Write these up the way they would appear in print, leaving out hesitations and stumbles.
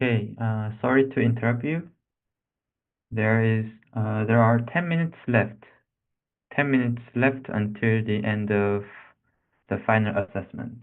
Okay, sorry to interrupt you. There are 10 minutes left. 10 minutes left until the end of the final assessment.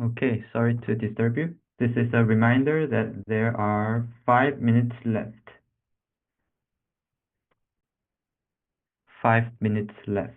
Okay, sorry to disturb you. This is a reminder that there are 5 minutes left. 5 minutes left.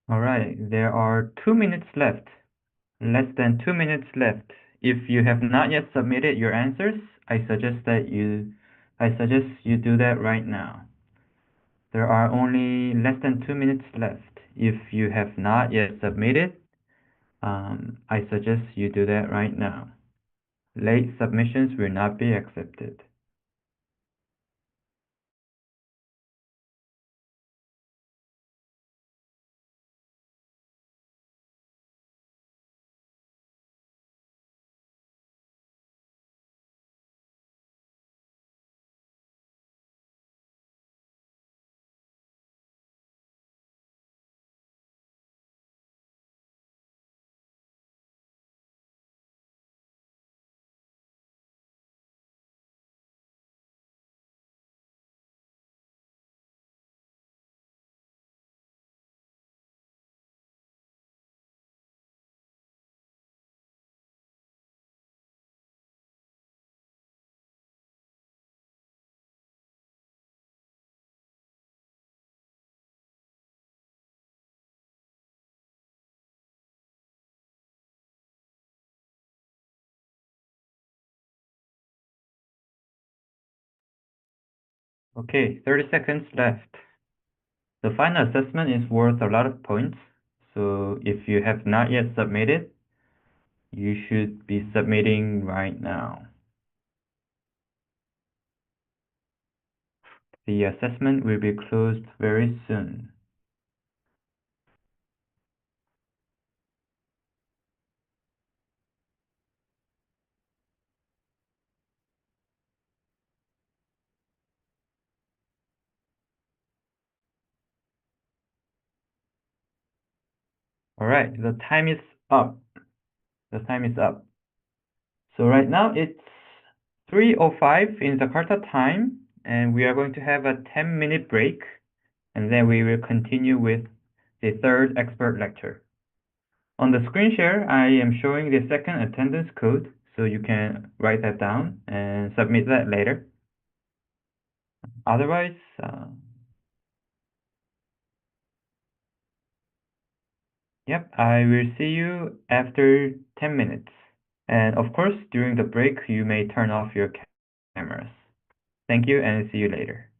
All right, there are 2 minutes left. Less than 2 minutes left. If you have not yet submitted your answers, I suggest you do that right now. There are only less than 2 minutes left. If you have not yet submitted, I suggest you do that right now. Late submissions will not be accepted. Okay, 30 seconds left. The final assessment is worth a lot of points, so if you have not yet submitted, you should be submitting right now. The assessment will be closed very soon. All right, the time is up. The time is up. So right now it's 3:05 in Jakarta time, and we are going to have a 10-minute break, and then we will continue with the third expert lecture. On the screen share, I am showing the second attendance code, so you can write that down and submit that later. Otherwise, Yep, I will see you after 10 minutes. And of course, during the break, you may turn off your cameras. Thank you and see you later.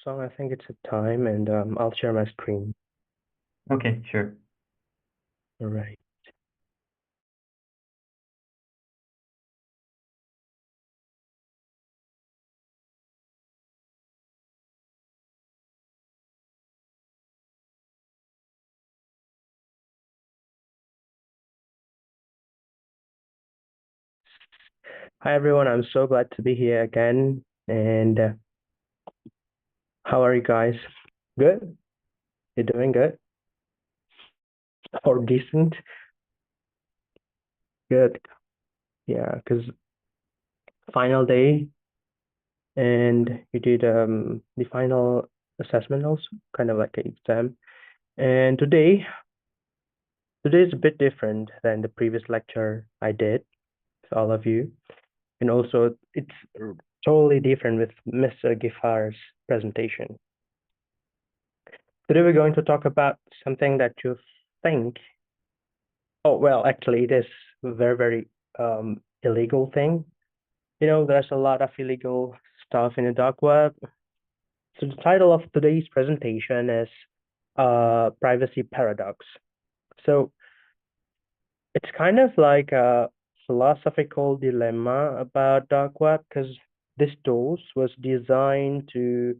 So I think it's a time, and I'll share my screen. Okay, sure. All right. Hi everyone, I'm so glad to be here again. And how are you guys? Good? You're doing good? Or decent? Good. Yeah, because final day, and you did the final assessment also, kind of like an exam. And today is a bit different than the previous lecture I did with all of you. And also it's totally different with Mr. Gifar's presentation. Today we're going to talk about something that you think, oh, well, actually it is a very, very illegal thing. There's a lot of illegal stuff in the dark web. So the title of today's presentation is Privacy Paradox. So it's kind of like a philosophical dilemma about dark web because this tools was designed to,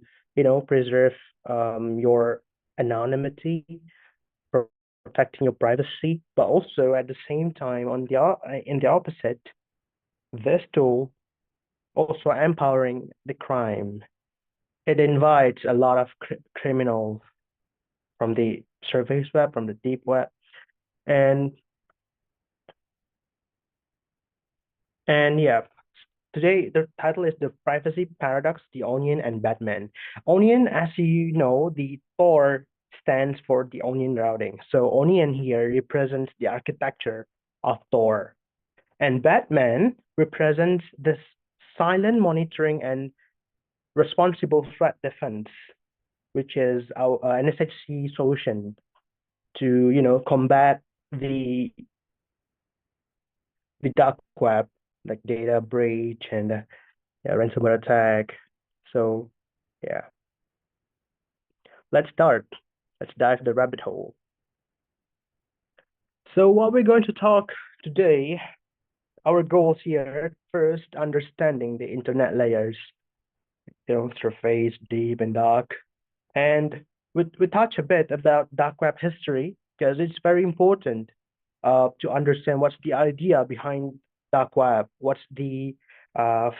preserve your anonymity, protecting your privacy, but also at the same time, in the opposite, this tool also empowering the crime. It invites a lot of criminals from the surface web, from the deep web, and yeah, today the title is The Privacy Paradox, The Onion and Batman. Onion, as you know, the Tor stands for the onion routing. So onion here represents the architecture of Tor. And Batman represents this silent monitoring and responsible threat defense, which is our NSHC solution to, combat the dark web, like data breach and yeah, ransomware attack. So yeah, let's start. Let's dive the rabbit hole. So what we're going to talk today, our goals here, first, understanding the internet layers, surface, deep, and dark. And we touch a bit about dark web history because it's very important to understand what's the idea behind dark web, what's the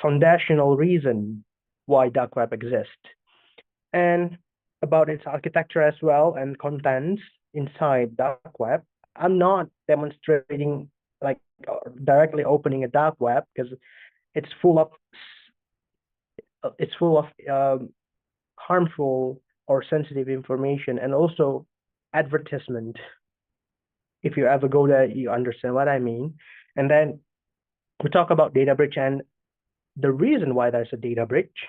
foundational reason why dark web exists, and about its architecture as well and contents inside dark web. I'm not demonstrating like directly opening a dark web because it's full of it's full of harmful or sensitive information and also advertisement. If you ever go there, you understand what I mean. And then we talk about data breach and the reason why there's a data breach,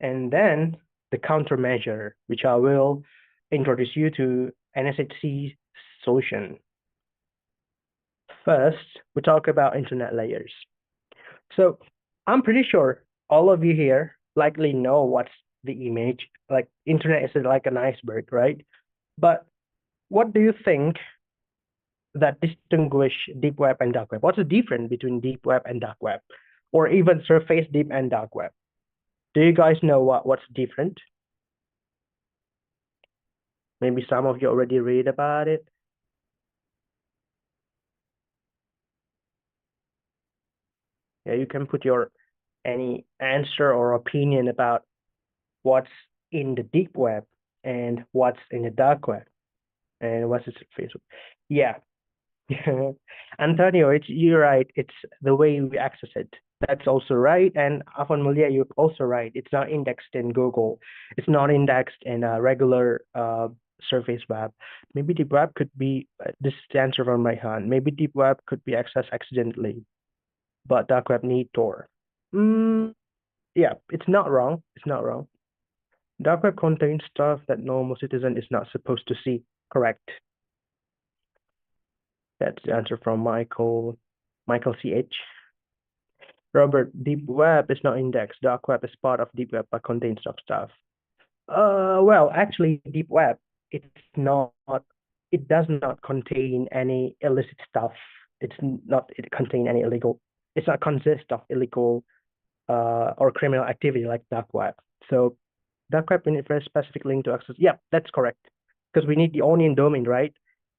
and then the countermeasure, which I will introduce you to NSHC solution. First, we talk about internet layers. So I'm pretty sure all of you here likely know what's the image. Like internet is like an iceberg, right? But what do you think that distinguish deep web and dark web? What's the difference between deep web and dark web, or even surface deep and dark web? Do you guys know what's different? Maybe some of you already read about it. Yeah, you can put your any answer or opinion about what's in the deep web and what's in the dark web and what's the surface. Yeah, Antonio, you're right. It's the way we access it. That's also right. And Afan Mulia, you're also right. It's not indexed in Google. It's not indexed in a regular surface web. Maybe deep web could be, this is the answer from my hand. Maybe deep web could be accessed accidentally, but dark web need Tor. Yeah, it's not wrong. It's not wrong. Dark web contains stuff that normal citizen is not supposed to see. Correct. That's the answer from Michael CH. Robert, deep web is not indexed. Dark web is part of deep web but contains dark stuff. Well, actually, deep web, it's not, it does not contain any illicit stuff. It contain any illegal, it's not consist of illegal or criminal activity like dark web. So dark web, we need very specific link to access. Yeah, that's correct. Because we need the onion domain, right?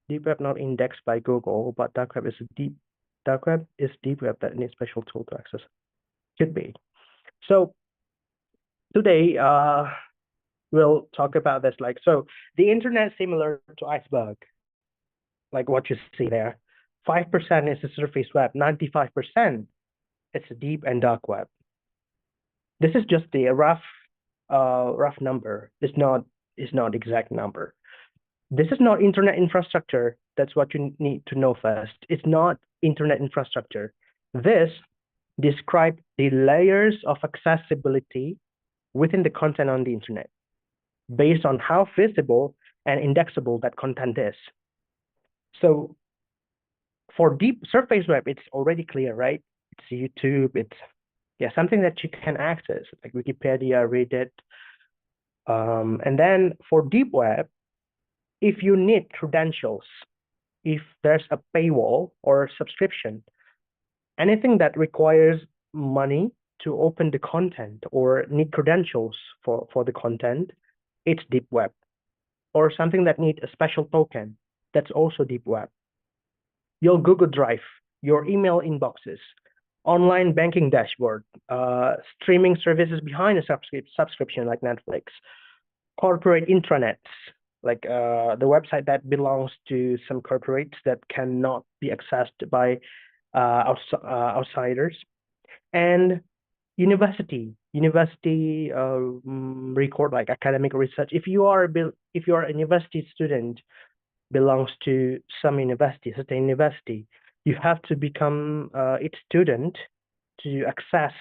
Deep web not indexed by Google, but dark web is deep web that needs special tool to access. Should be. So today, we'll talk about this. So the internet is similar to iceberg, like what you see there. 5% is the surface web, 95% it's a deep and dark web. This is just the rough number. It's not exact number. This is not internet infrastructure. That's what you need to know first. It's not internet infrastructure. This describes the layers of accessibility within the content on the internet based on how visible and indexable that content is. So for deep surface web, it's already clear, right? It's YouTube, it's something that you can access, like Wikipedia, Reddit. And then for deep web, if you need credentials, if there's a paywall or subscription, anything that requires money to open the content or need credentials for the content, it's deep web. Or something that needs a special token, that's also deep web. Your Google Drive, your email inboxes, online banking dashboard, streaming services behind a subscription like Netflix, corporate intranets, like the website that belongs to some corporates that cannot be accessed by outsiders, and university record, like academic research. If you are a university student, belongs to some university, certain university, you have to become its student to access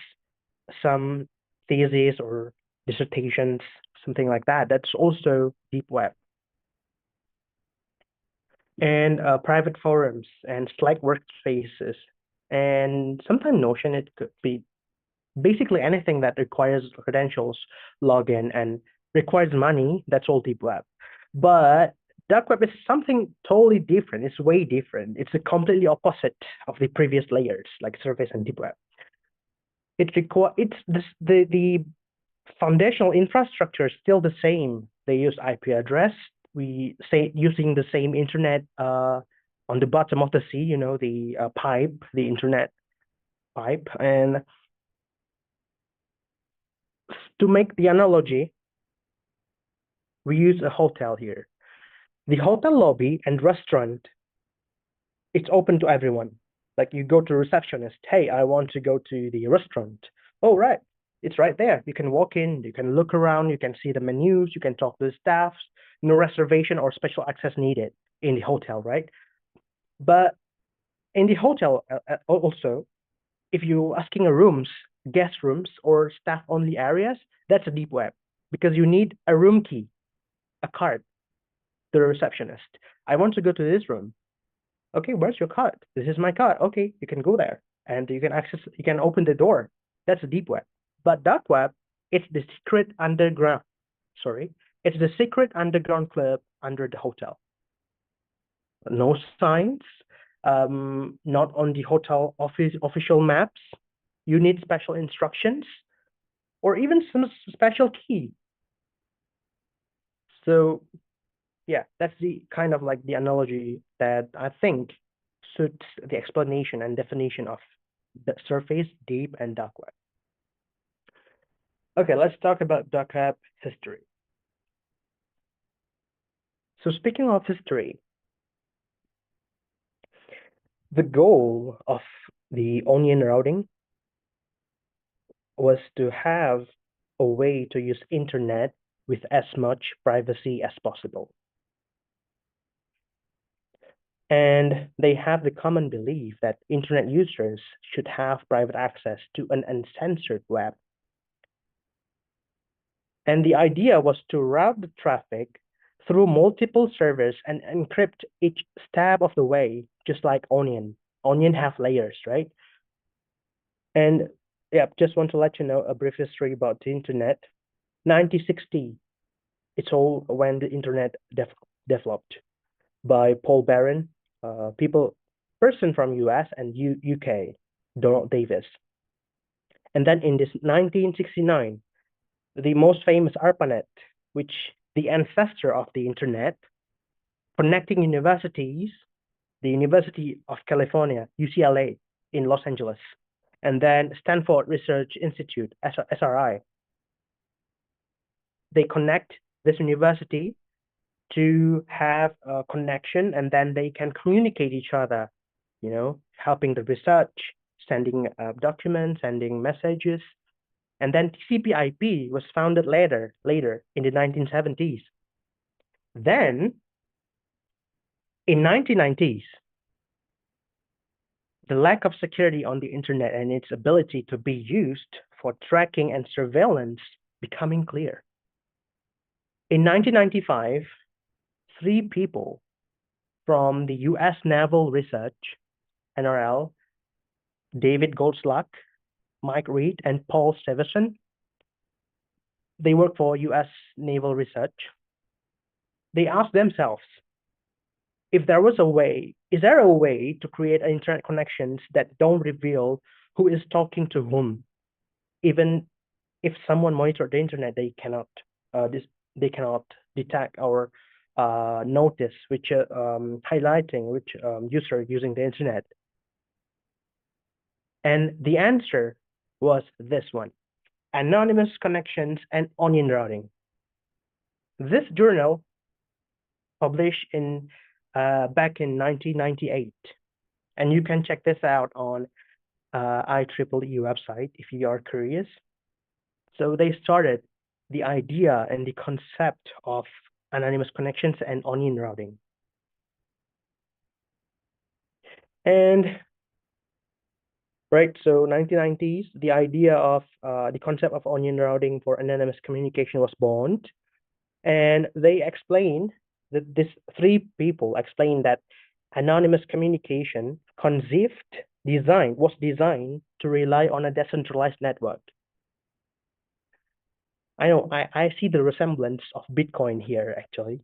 some thesis or dissertations, something like that. That's also deep web. And private forums and Slack workspaces, and sometimes Notion. It could be basically anything that requires credentials, login, and requires money. That's all deep web. But dark web is something totally different. It's way different. It's a completely opposite of the previous layers, like surface and deep web. The foundational infrastructure is still the same. They use IP address. We say using the same internet on the bottom of the sea, the pipe, the internet pipe. And to make the analogy, we use a hotel here. The hotel lobby and restaurant, it's open to everyone. Like you go to receptionist, hey, I want to go to the restaurant. Oh, right. It's right there. You can walk in, you can look around, you can see the menus, you can talk to the staff. No reservation or special access needed in the hotel, right? But in the hotel also, if you're asking a rooms, guest rooms or staff only areas, that's a deep web because you need a room key, a card, the receptionist. I want to go to this room. Okay, where's your card? This is my card. Okay, you can go there and you can open the door. That's a deep web. But dark web, it's the secret underground. It's the secret underground club under the hotel. No signs, not on the hotel official maps. You need special instructions or even some special key. So yeah, that's the kind of like the analogy that I think suits the explanation and definition of the surface, deep, and dark web. Okay, let's talk about dark web history. So speaking of history, the goal of the onion routing was to have a way to use internet with as much privacy as possible. And they have the common belief that internet users should have private access to an uncensored web. And the idea was to route the traffic through multiple servers and encrypt each step of the way, just like Onion. Onion have layers, right? And Yeah, just want to let you know a brief history about the internet. 1960, it's all when the internet developed by Paul Barron, person from US and UK, Donald Davis. And then in this 1969, the most famous ARPANET, which the ancestor of the internet, connecting universities, the University of California, UCLA in Los Angeles, and then Stanford Research Institute, SRI. They connect this university to have a connection, and then they can communicate each other, helping the research, sending documents, sending messages. And then TCP/IP was founded later in the 1970s. Then in 1990s, the lack of security on the internet and its ability to be used for tracking and surveillance becoming clear. In 1995, 3 people from the US Naval Research, NRL, David Goldschlag, Mike Reed, and Paul Stevison, they work for US Naval Research. They asked themselves, if there was a way, is there a way to create internet connections that don't reveal who is talking to whom? Even if someone monitored the internet, they cannot detect or notice which highlighting which user using the internet. And the answer was this one: anonymous connections and onion routing. This journal published in back in 1998, and you can check this out on IEEE website if you are curious. So they started the idea and the concept of anonymous connections and onion routing. And right, so 1990s, the idea of the concept of onion routing for anonymous communication was born. And they explained that these 3 people explained that anonymous communication was designed to rely on a decentralized network. I know, I see the resemblance of Bitcoin here, actually.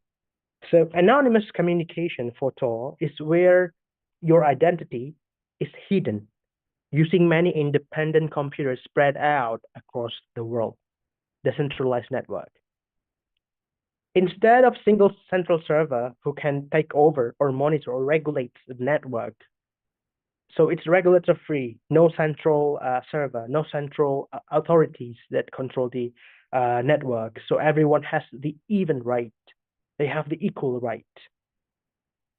So anonymous communication for Tor is where your identity is hidden using many independent computers spread out across the world, decentralized network. Instead of single central server who can take over or monitor or regulate the network, so it's regulator free, no central server, no central authorities that control the network. So everyone has the even right. They have the equal right.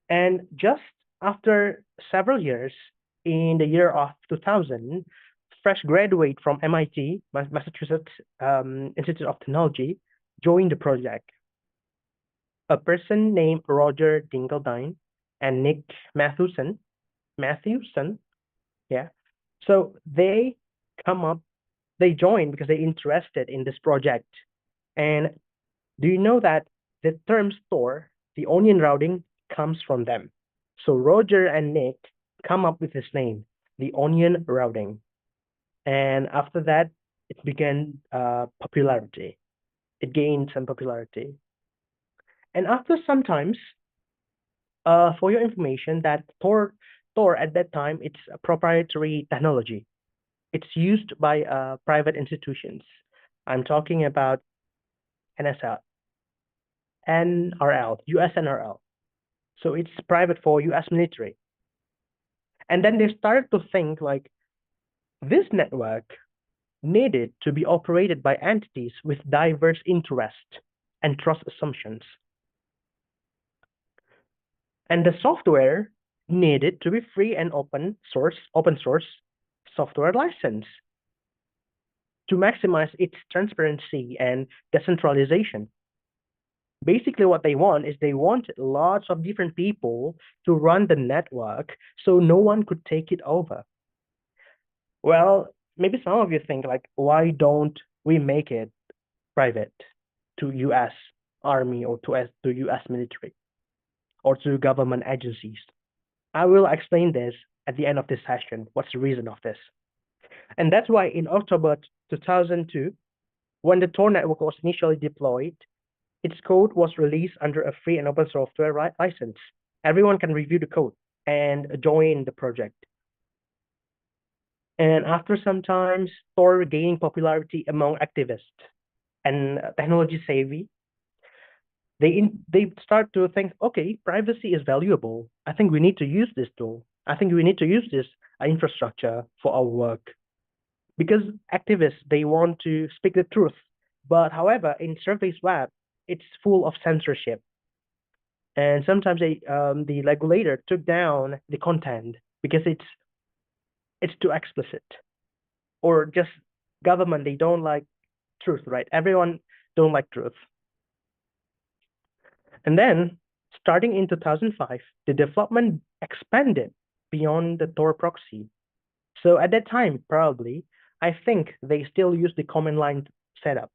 And just after several years, in the year of 2000, fresh graduate from MIT, Massachusetts Institute of Technology, joined the project. A person named Roger Dingledine and Nick Mathewson, yeah. So they joined because they're interested in this project. And do you know that the term store, the onion routing, comes from them? So Roger and Nick come up with this name, the onion routing. And after that, it began popularity. It gained some popularity. And after some times, for your information, that Tor at that time, it's a proprietary technology. It's used by private institutions. I'm talking about NSL, NRL, US NRL. So it's private for US military. And then they started to think like this network needed to be operated by entities with diverse interests and trust assumptions. And the software needed to be free and open source software license to maximize its transparency and decentralization. Basically, what they want is they want lots of different people to run the network so no one could take it over. Well, maybe some of you think like, why don't we make it private to US Army or to US military or to government agencies? I will explain this at the end of this session. What's the reason of this? And that's why in October 2002, when the Tor network was initially deployed, its code was released under a free and open software license. Everyone can review the code and join the project. And after some time, Tor gaining popularity among activists and technology savvy, they start to think, okay, privacy is valuable. I think we need to use this tool. I think we need to use this infrastructure for our work. Because activists, they want to speak the truth. But however, in Surface Web, it's full of censorship. And sometimes the regulator took down the content because it's too explicit. Or just government, they don't like truth, right? Everyone don't like truth. And then, starting in 2005, the development expanded beyond the Tor proxy. So at that time, probably, I think they still use the command line setup,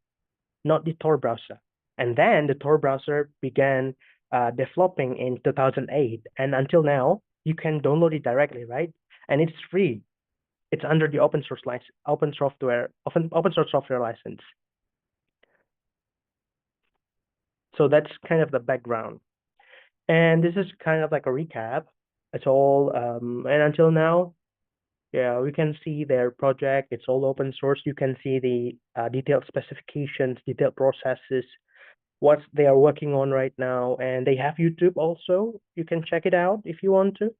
not the Tor browser. And then the Tor browser began developing in 2008, and until now, you can download it directly, right? And it's free. It's under the open source software license. So that's kind of the background. And this is kind of like a recap. It's all, and until now, yeah, we can see their project. It's all open source. You can see the detailed specifications, detailed processes, what they are working on right now. And they have YouTube also. You can check it out if you want to.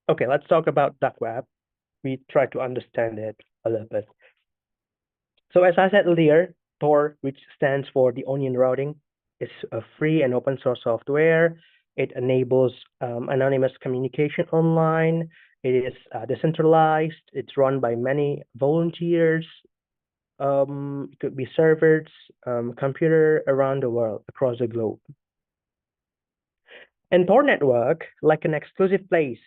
Okay, let's talk about dark web. We try to understand it a little bit. So as I said earlier, Tor, which stands for the onion routing, is a free and open source software. It enables anonymous communication online. It is decentralized. It's run by many volunteers. It could be servers, computer around the world, across the globe. And Tor network, like an exclusive place,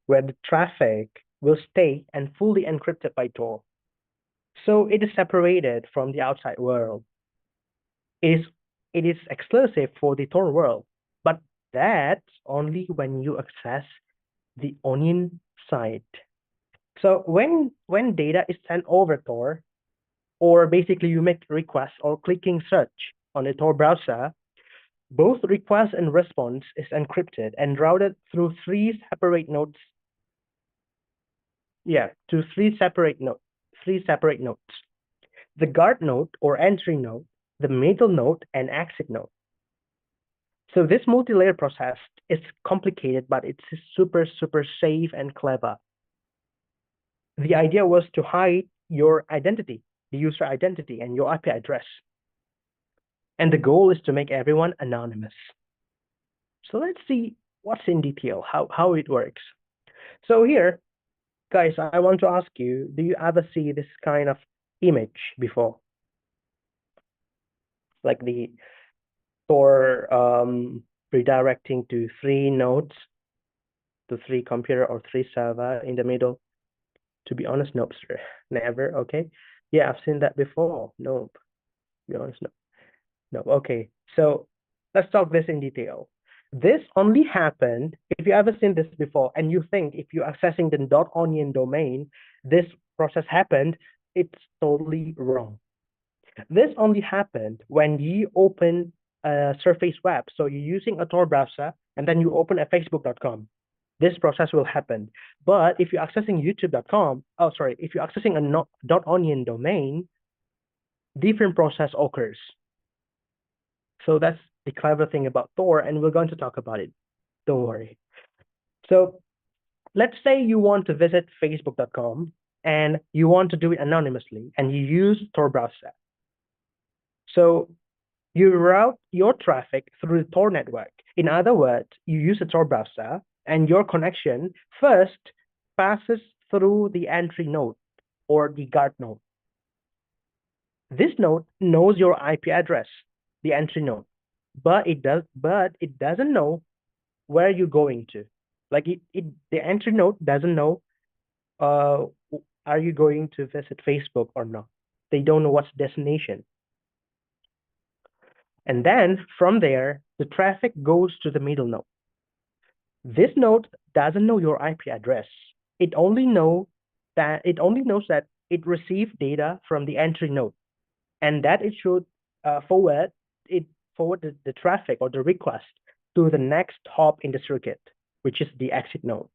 where the traffic will stay and fully encrypted by Tor. So it is separated from the outside world. It is exclusive for the Tor world, but that's only when you access the onion site. So when data is sent over Tor, or basically you make requests or clicking search on the Tor browser, both request and response is encrypted and routed through three separate nodes. Yeah, to three separate nodes. The guard node or entry node, the middle node, and exit node. So this multi-layer process is complicated, but it's super, super safe and clever. The idea was to hide your identity, the user identity, and your IP address. And the goal is to make everyone anonymous. So let's see what's in detail, how it works. So here, guys, I want to ask you, do you ever see this kind of image before? Like the Tor redirecting to three nodes, to three computer or three server in the middle? To be honest, nope, sir. Never, okay? Yeah, I've seen that before. Nope. To be honest, no. No, okay. So let's talk this in detail. This only happened, if you ever seen this before, and you think if you're accessing the .onion domain, this process happened, it's totally wrong. This only happened when you open a Surface Web. So you're using a Tor browser, and then you open a facebook.com. This process will happen. But if you're accessing youtube.com, if you're accessing a .onion domain, different process occurs. So that's the clever thing about Tor, and we're going to talk about it. Don't worry. So let's say you want to visit facebook.com and you want to do it anonymously and you use Tor browser. So you route your traffic through the Tor network. In other words, you use a Tor browser and your connection first passes through the entry node or the guard node. This node knows your IP address, the entry node, but it doesn't know where you're going to. Like the entry node doesn't know are you going to visit Facebook or not. They don't know what's destination. And then from there, the traffic goes to the middle node. This node doesn't know your IP address. It only knows that it received data from the entry node, and that it should forward the traffic or the request to the next hop in the circuit, which is the exit node.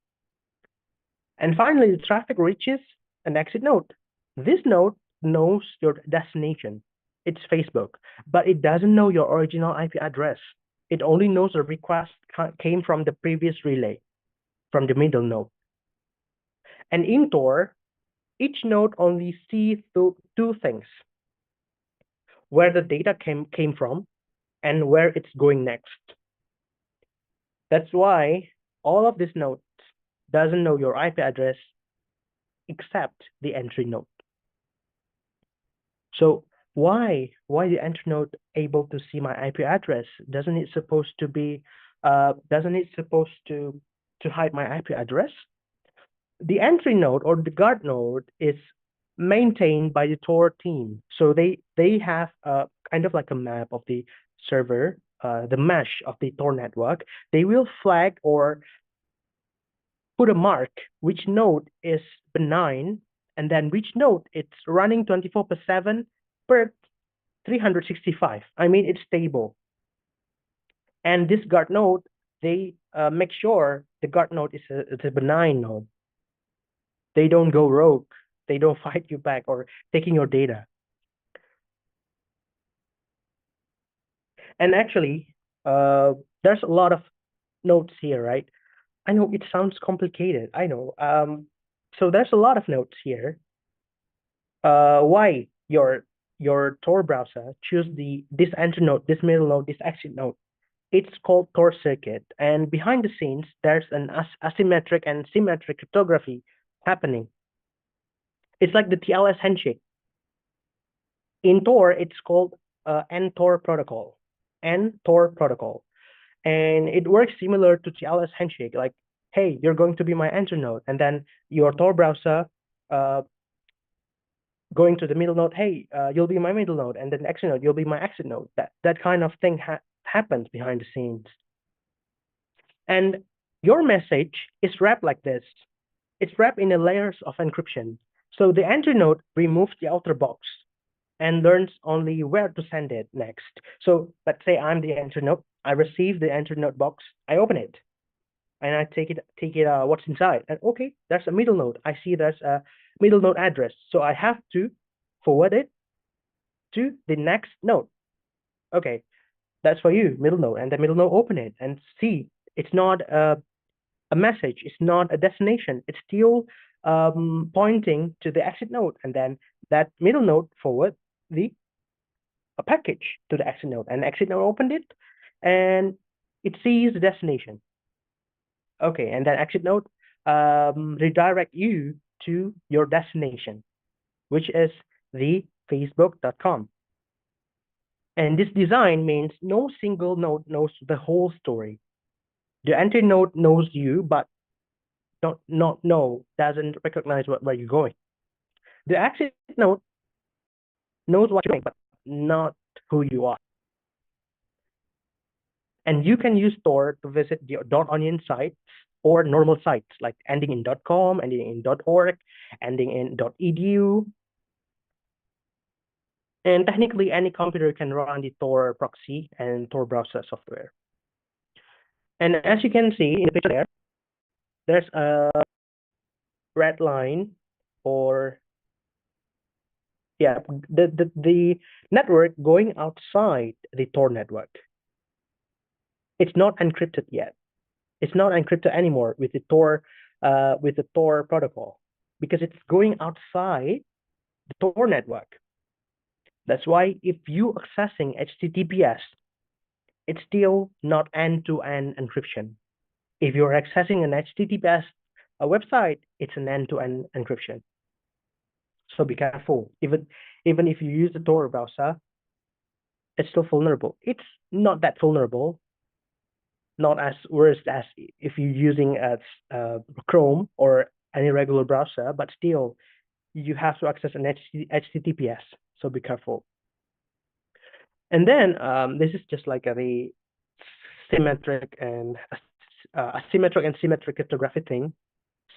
And finally, the traffic reaches an exit node. This node knows your destination. It's Facebook, but it doesn't know your original IP address. It only knows the request came from the previous relay, from the middle node. And in Tor, each node only sees two things: where the data came from and where it's going next. That's why all of these nodes doesn't know your IP address except the entry node. So why the entry node able to see my IP address? Doesn't it supposed to hide my IP address? The entry node or the guard node is maintained by the Tor team. So they have a kind of like a map of the server, the mesh of the Tor network. They will flag or put a mark which node is benign, and then which node it's running 24/7 per 365. I mean, it's stable. And this guard node, they make sure the guard node is a benign node. They don't go rogue. They don't fight you back or taking your data. And actually, there's a lot of nodes here, right? I know it sounds complicated. I know. So there's a lot of nodes here. Why your Tor browser choose this entry node, this middle node, this exit node? It's called Tor circuit, and behind the scenes, there's an asymmetric and symmetric cryptography happening. It's like the TLS handshake. In Tor, it's called NTOR protocol, NTOR protocol, and it works similar to TLS handshake. Like, hey, you're going to be my entry node, and then your Tor browser going to the middle node, hey, you'll be my middle node, and then the exit node, you'll be my exit node. That kind of thing happens behind the scenes. And your message is wrapped like this. It's wrapped in a layers of encryption. So the entry node removes the outer box and learns only where to send it next. So let's say I'm the entry node. I receive the entry node box. I open it, and I take it what's inside. And okay, there's a middle node. I see there's a middle node address. So I have to forward it to the next node. Okay, that's for you, middle node. And the middle node open it and see it's not a message. It's not a destination. It's still pointing to the exit node. And then that middle node forward a package to the exit node. And the exit node opened it, and it sees the destination. Okay, and then exit node redirect you to your destination, which is the facebook.com. And this design means no single node knows the whole story. The entry node knows you, but doesn't recognize where you're going. The exit node knows what you're doing, but not who you are. And you can use Tor to visit the .onion sites or normal sites like ending in .com, ending in .org, ending in .edu. And technically, any computer can run the Tor proxy and Tor browser software. And as you can see in the picture there's a red line, or yeah, the network going outside the Tor network. It's not encrypted yet. It's not encrypted anymore with the Tor protocol, because it's going outside the Tor network. That's why if you accessing HTTPS, it's still not end-to-end encryption. If you're accessing an HTTPS website, it's an end-to-end encryption. So be careful. Even if you use the Tor browser, it's still vulnerable. It's not that vulnerable, not as worse as if you're using Chrome or any regular browser, but still you have to access an HTTPS. So be careful. And then this is just like a symmetric and asymmetric and symmetric cryptography thing,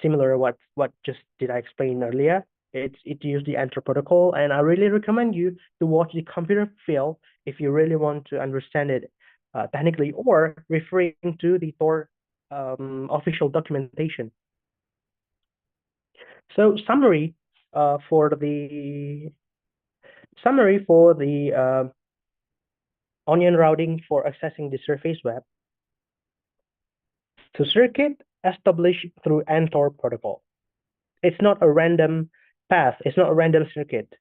similar to what just did I explain earlier. It used the Enter protocol, and I really recommend you to watch the computer field if you really want to understand it technically, or referring to the Tor official documentation. So summary for the onion routing for accessing the surface web. So circuit established through NTOR protocol. It's not a random path. It's not a random circuit.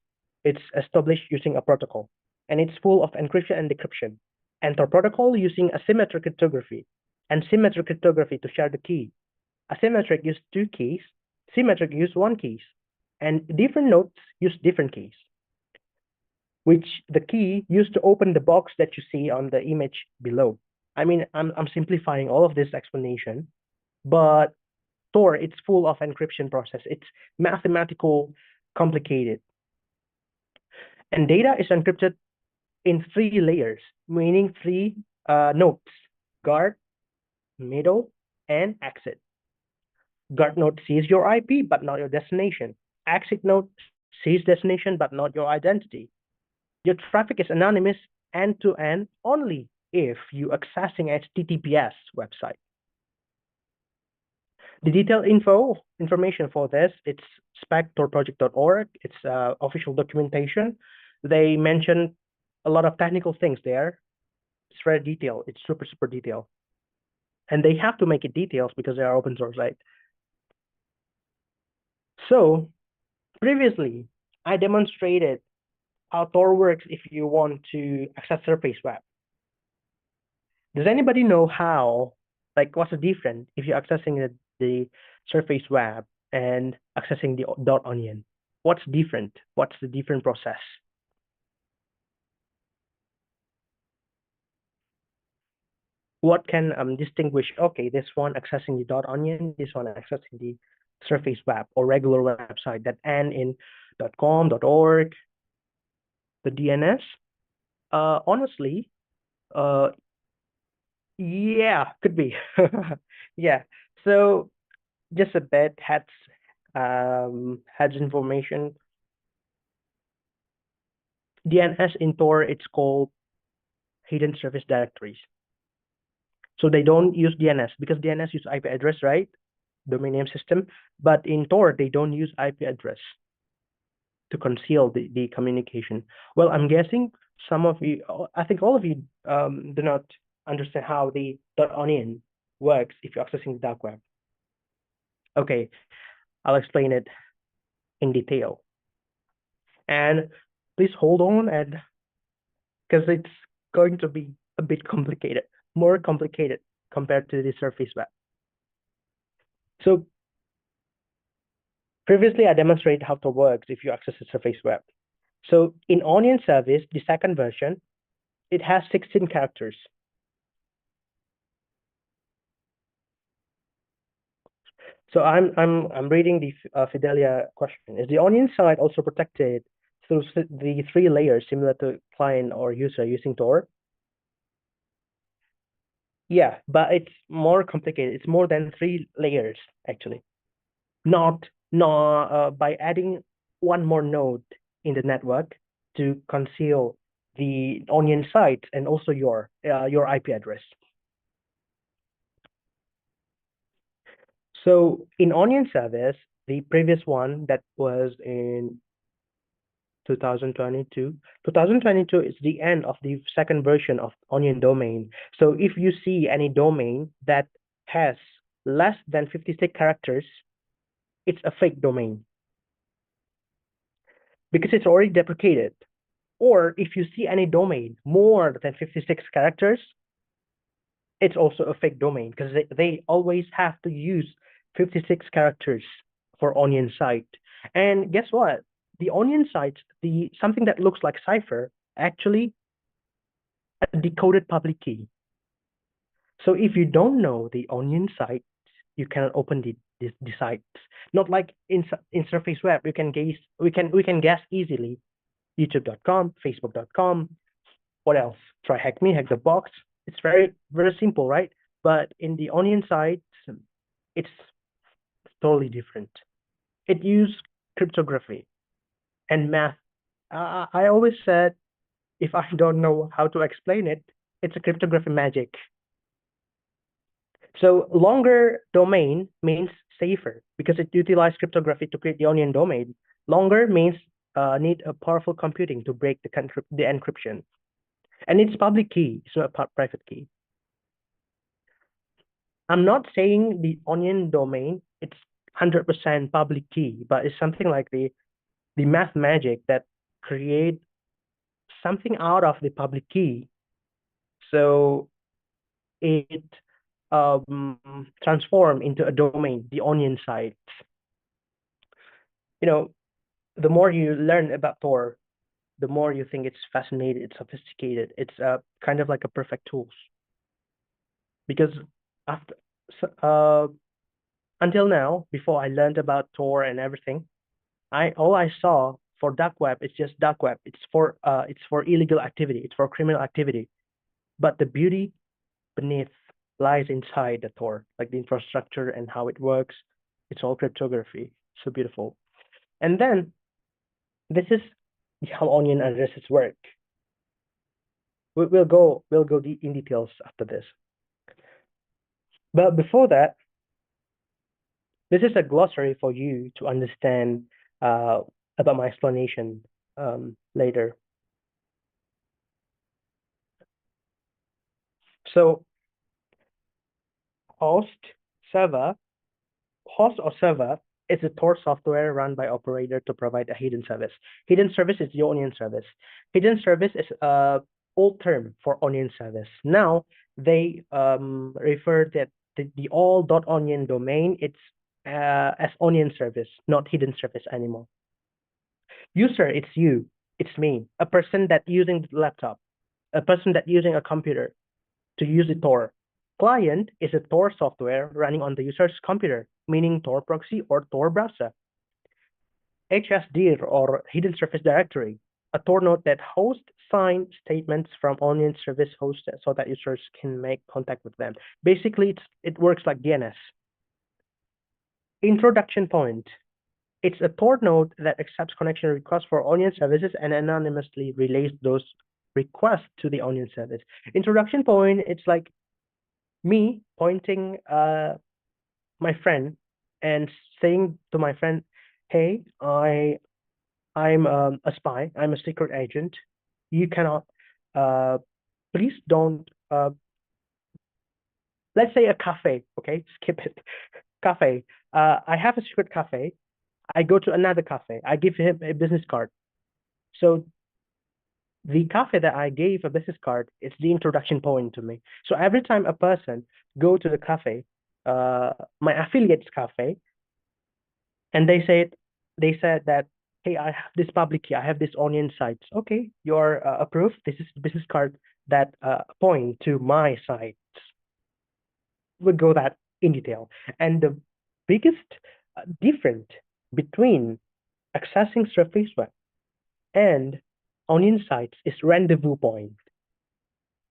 It's established using a protocol, and it's full of encryption and decryption. NTOR protocol using asymmetric cryptography and symmetric cryptography to share the key. Asymmetric use 2 keys, symmetric use 1 keys, and different nodes use different keys, which the key used to open the box that you see on the image below. I mean, I'm simplifying all of this explanation, but Tor, it's full of encryption process. It's mathematical, complicated. And data is encrypted in 3 layers, meaning 3 nodes: guard, middle, and exit. Guard node sees your IP, but not your destination. Exit node sees destination, but not your identity. Your traffic is anonymous end-to-end only if you accessing HTTPS website. The detailed information for this, it's spec.torproject.org. It's official documentation. They mention a lot of technical things there. It's very detailed. It's super, super detailed. And they have to make it details because they are open source, right? So previously, I demonstrated how Tor works if you want to access surface web. Does anybody know how, like, what's the difference if you're accessing the surface web and accessing the .onion? What's different? What's the different process? What can distinguish, okay, this one accessing the .onion, this one accessing the surface web or regular website that end in .com, .org, the DNS? Honestly, yeah, could be. Yeah. So just a bit heads information. DNS in Tor, it's called hidden service directories. So they don't use DNS because DNS use IP address, right? Domain name system. But in Tor, they don't use IP address to conceal the communication. Well, I'm guessing some of you, I think all of you do not understand how the .onion works if you're accessing the dark web. Okay, I'll explain it in detail. And please hold on, and because it's going to be a bit complicated, more complicated compared to the surface web. So previously, I demonstrated how Tor works if you access the surface web. So in Onion service, the second version, it has 16 characters. So I'm reading the Fidelia question. Is the Onion side also protected through the 3 layers similar to client or user using Tor? Yeah, but it's more complicated. It's more than 3 layers actually. Not by adding one more node in the network to conceal the Onion site and also your IP address. So in Onion service, the previous one that was in 2022. 2022 is the end of the second version of Onion domain. So if you see any domain that has less than 56 characters, it's a fake domain because it's already deprecated. Or if you see any domain more than 56 characters, it's also a fake domain because they always have to use 56 characters for Onion site. And guess what? The Onion site, something that looks like cipher, actually a decoded public key. So if you don't know the Onion site, you cannot open the sites. Not like in surface web, we can guess easily. YouTube.com, Facebook.com. What else? Try hack me, hack the box. It's very, very simple, right? But in the Onion side, it's totally different. It uses cryptography and math. I always said if I don't know how to explain it, it's a cryptography magic. So longer domain means safer because it utilizes cryptography to create the Onion domain. Longer means need a powerful computing to break the encryption. And it's public key, it's not a private key. I'm not saying the Onion domain, it's 100% public key, but it's something like the math magic that create something out of the public key. So it transform into a domain, the Onion site. You know, the more you learn about Tor, the more you think it's fascinating, it's sophisticated. It's kind of like a perfect tools. Because after until now, before I learned about Tor and everything, all I saw for dark web is just dark web. It's for illegal activity. It's for criminal activity. But the beauty beneath lies inside the Tor, like the infrastructure and how it works. It's all cryptography. So beautiful. And then this is how onion addresses work. We'll go in details after this. But before that, this is a glossary for you to understand about my explanation later. So host or server is a Tor software run by operator to provide a hidden service. Hidden service is the Onion service. Hidden service is a old term for Onion service. Now they refer that the all.onion domain, it's as Onion service, not hidden service anymore. User, it's you, it's me, a person that using the laptop, a person that using a computer to use the Tor. Client is a Tor software running on the user's computer, meaning Tor proxy or Tor browser. HSDIR or Hidden Service Directory, a Tor node that hosts signed statements from Onion service hosts so that users can make contact with them. Basically, it works like DNS. Introduction point. It's a Tor node that accepts connection requests for Onion services and anonymously relays those requests to the Onion service. Introduction point, it's like me pointing my friend and saying to my friend, hey, I'm a spy, I'm a secret agent. You cannot, please don't, let's say a cafe, okay, skip it. Cafe, I have a secret cafe. I go to another cafe. I give him a business card. So the cafe that I gave a business card is the introduction point to me. So every time a person go to the cafe, my affiliates cafe, and they said that, hey, I have this public key, I have this Onion sites. Okay, you're approved. This is the business card that point to my sites. We'll go that in detail. And the biggest difference between accessing surface web and Onion sites is rendezvous point,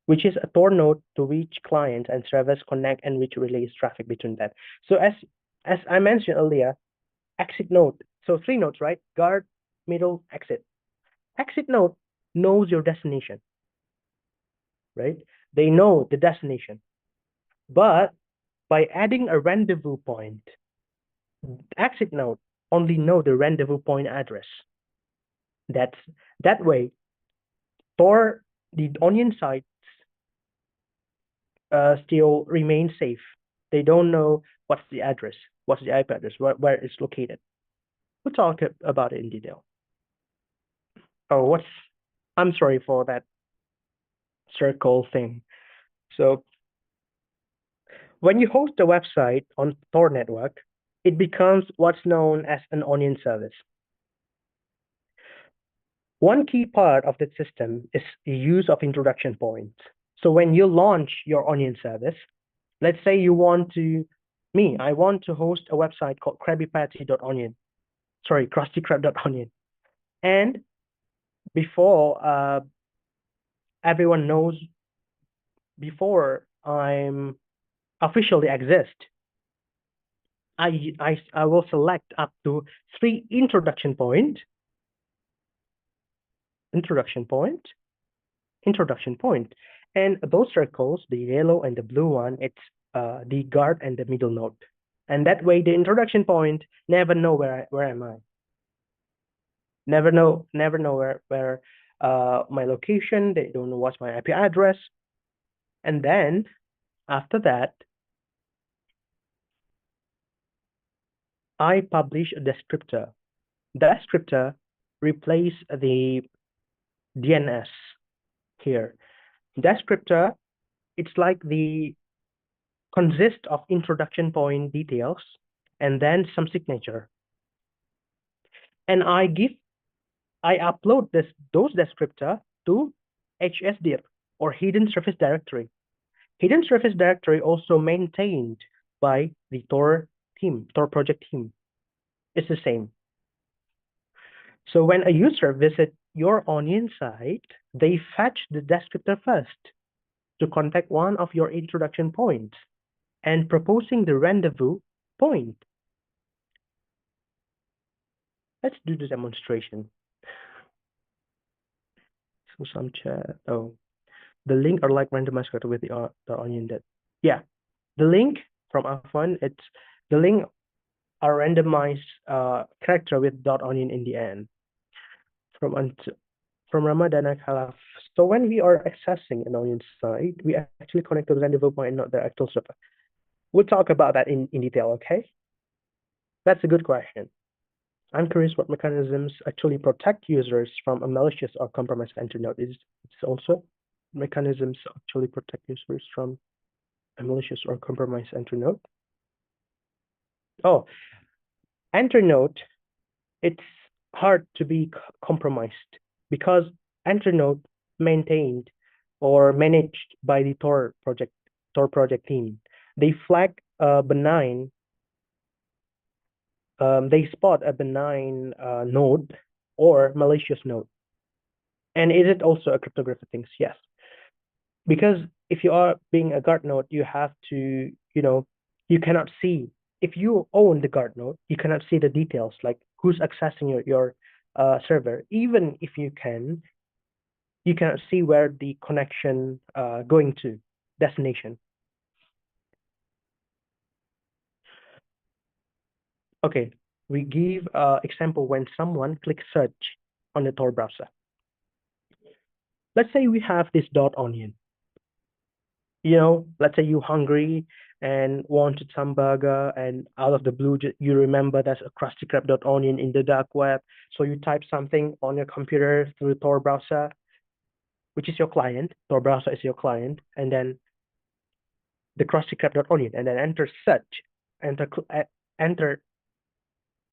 which is a Tor node to which client and servers connect and which relays traffic between them. So as I mentioned earlier, exit node. So 3 nodes, right? Guard, middle, exit. Exit node knows your destination, right? They know the destination. But by adding a rendezvous point, exit node only know the rendezvous point address. That way, Tor, the Onion sites still remain safe. They don't know what's the address, what's the IP address, where it's located. We'll talk about it in detail. Oh, I'm sorry for that circle thing. So when you host a website on Tor network, it becomes what's known as an Onion service. One key part of the system is the use of introduction points. So when you launch your Onion service, let's say I want to host a website called KrabbyPatty.onion. Sorry, KrustyKrab.onion. And before everyone knows, before I'm officially exist, I will select up to 3 introduction point, and those circles, the yellow and the blue one, it's the guard and the middle node. And that way, the introduction point never know where am I. Never know where my location. They don't know what's my IP address. And then after that, I publish a descriptor. The descriptor replace the DNS here. Descriptor, it's like the consist of introduction point details and then some signature. And I upload those descriptor to HSDIR or Hidden Service Directory. Hidden Service Directory also maintained by the Tor project team. It's the same. So when a user visits your Onion site, they fetch the descriptor first to contact one of your introduction points and proposing the rendezvous point. Let's do the demonstration. So some chat. Oh, the link are like randomized character with the Onion. That the link from Afwan. It's the link are randomized character with .onion in the end. From Ramadana Khalaf. So when we are accessing an Onion site, we actually connect to the rendezvous point, not the actual server. We'll talk about that in detail, okay? That's a good question. I'm curious what mechanisms actually protect users from a malicious or compromised entry node. It's also mechanisms actually protect users from a malicious or compromised entry node. Oh, entry node, it's hard to be compromised because entry node maintained or managed by the Tor project team. They flag a benign. They spot a benign node or malicious node. And is it also a cryptographic thing? Yes. Because if you are being a guard node, you have to, you cannot see. If you own the guard node, you cannot see the details, like who's accessing your server. Even if you cannot see where the connection going to, destination. Okay, we give example when someone clicks search on the Tor browser. Let's say we have this .onion. Let's say you're hungry and wanted some burger, and out of the blue, you remember there's a Krusty Krab.onion in the dark web. So you type something on your computer through the Tor browser, which is your client. Tor browser is your client, and then the Krusty Krab.onion, and then enter search, enter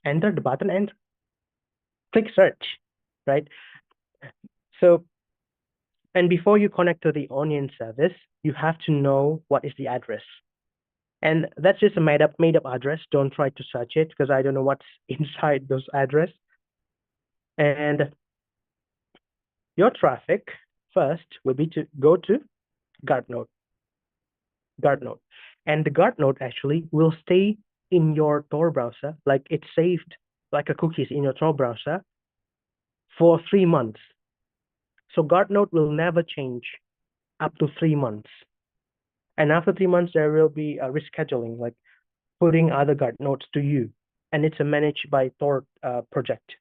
the button, enter, click search, right? So, and before you connect to the Onion service, you have to know what is the address. And that's just a made up address. Don't try to search it because I don't know what's inside those address. And your traffic first will be to go to guard node. And the guard node actually will stay in your Tor browser, like it's saved like a cookies in your Tor browser for 3 months. So guard node will never change up to 3 months. And after 3 months, there will be a rescheduling, like putting other guard nodes to you. And it's managed by Tor project,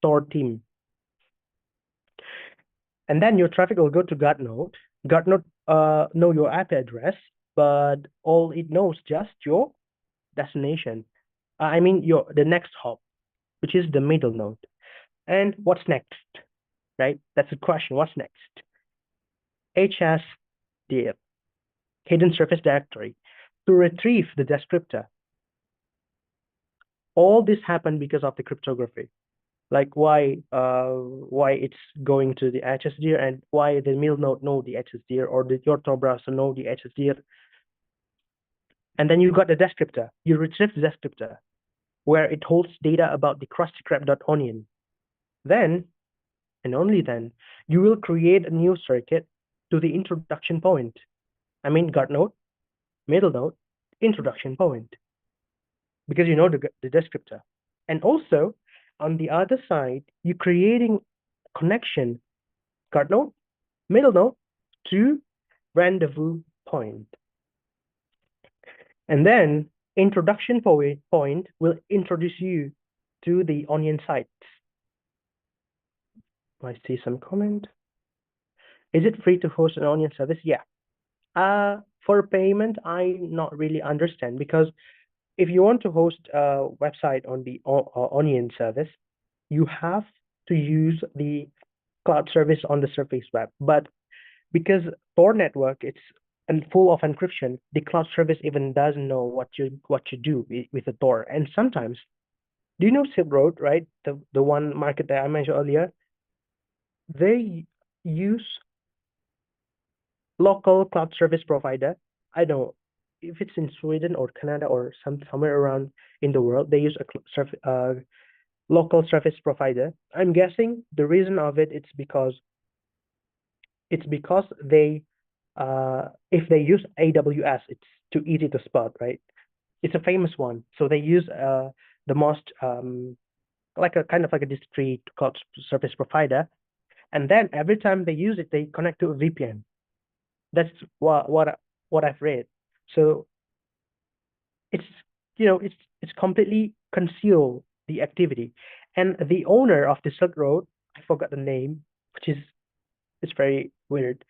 Tor team. And then your traffic will go to guard node. Guard node know your IP address, but all it knows just your destination. I mean the next hop, which is the middle node. And what's next, right? That's the question. What's next? HSDIR, Hidden Service Directory, to retrieve the descriptor. All this happened because of the cryptography. Like why it's going to the HSDIR and why the middle node know the HSDIR or your Tor browser know the HSDIR. And then you got the descriptor. You retrieve the descriptor where it holds data about the Krusty Krab.onion. Then, and only then, you will create a new circuit to the introduction point. I mean guard node. middle node, introduction point, because you know the descriptor. And also, on the other side, you're creating connection, guard node, middle node, to rendezvous point. And then introduction point will introduce you to the onion sites. I see some comment. Is it free to host an onion service? Yeah. For payment, I not really understand, because if you want to host a website on the onion service, you have to use the cloud service on the Surface Web. But because Tor network, it's full of encryption, the cloud service even doesn't know what you do with the Tor. And sometimes, do you know Silk Road, right? The one market that I mentioned earlier, they use local cloud service provider. I don't know if it's in Sweden or Canada or somewhere around in the world. They use a local service provider. I'm guessing the reason of it's because they if they use AWS, it's too easy to spot, right? It's a famous one, so they use the most like a kind of like a discrete cloud service provider, and then every time they use it, they connect to a VPN. That's what I've read. So it's it's completely conceal the activity, and the owner of the Silk Road, I forgot the name, which is it's very weird.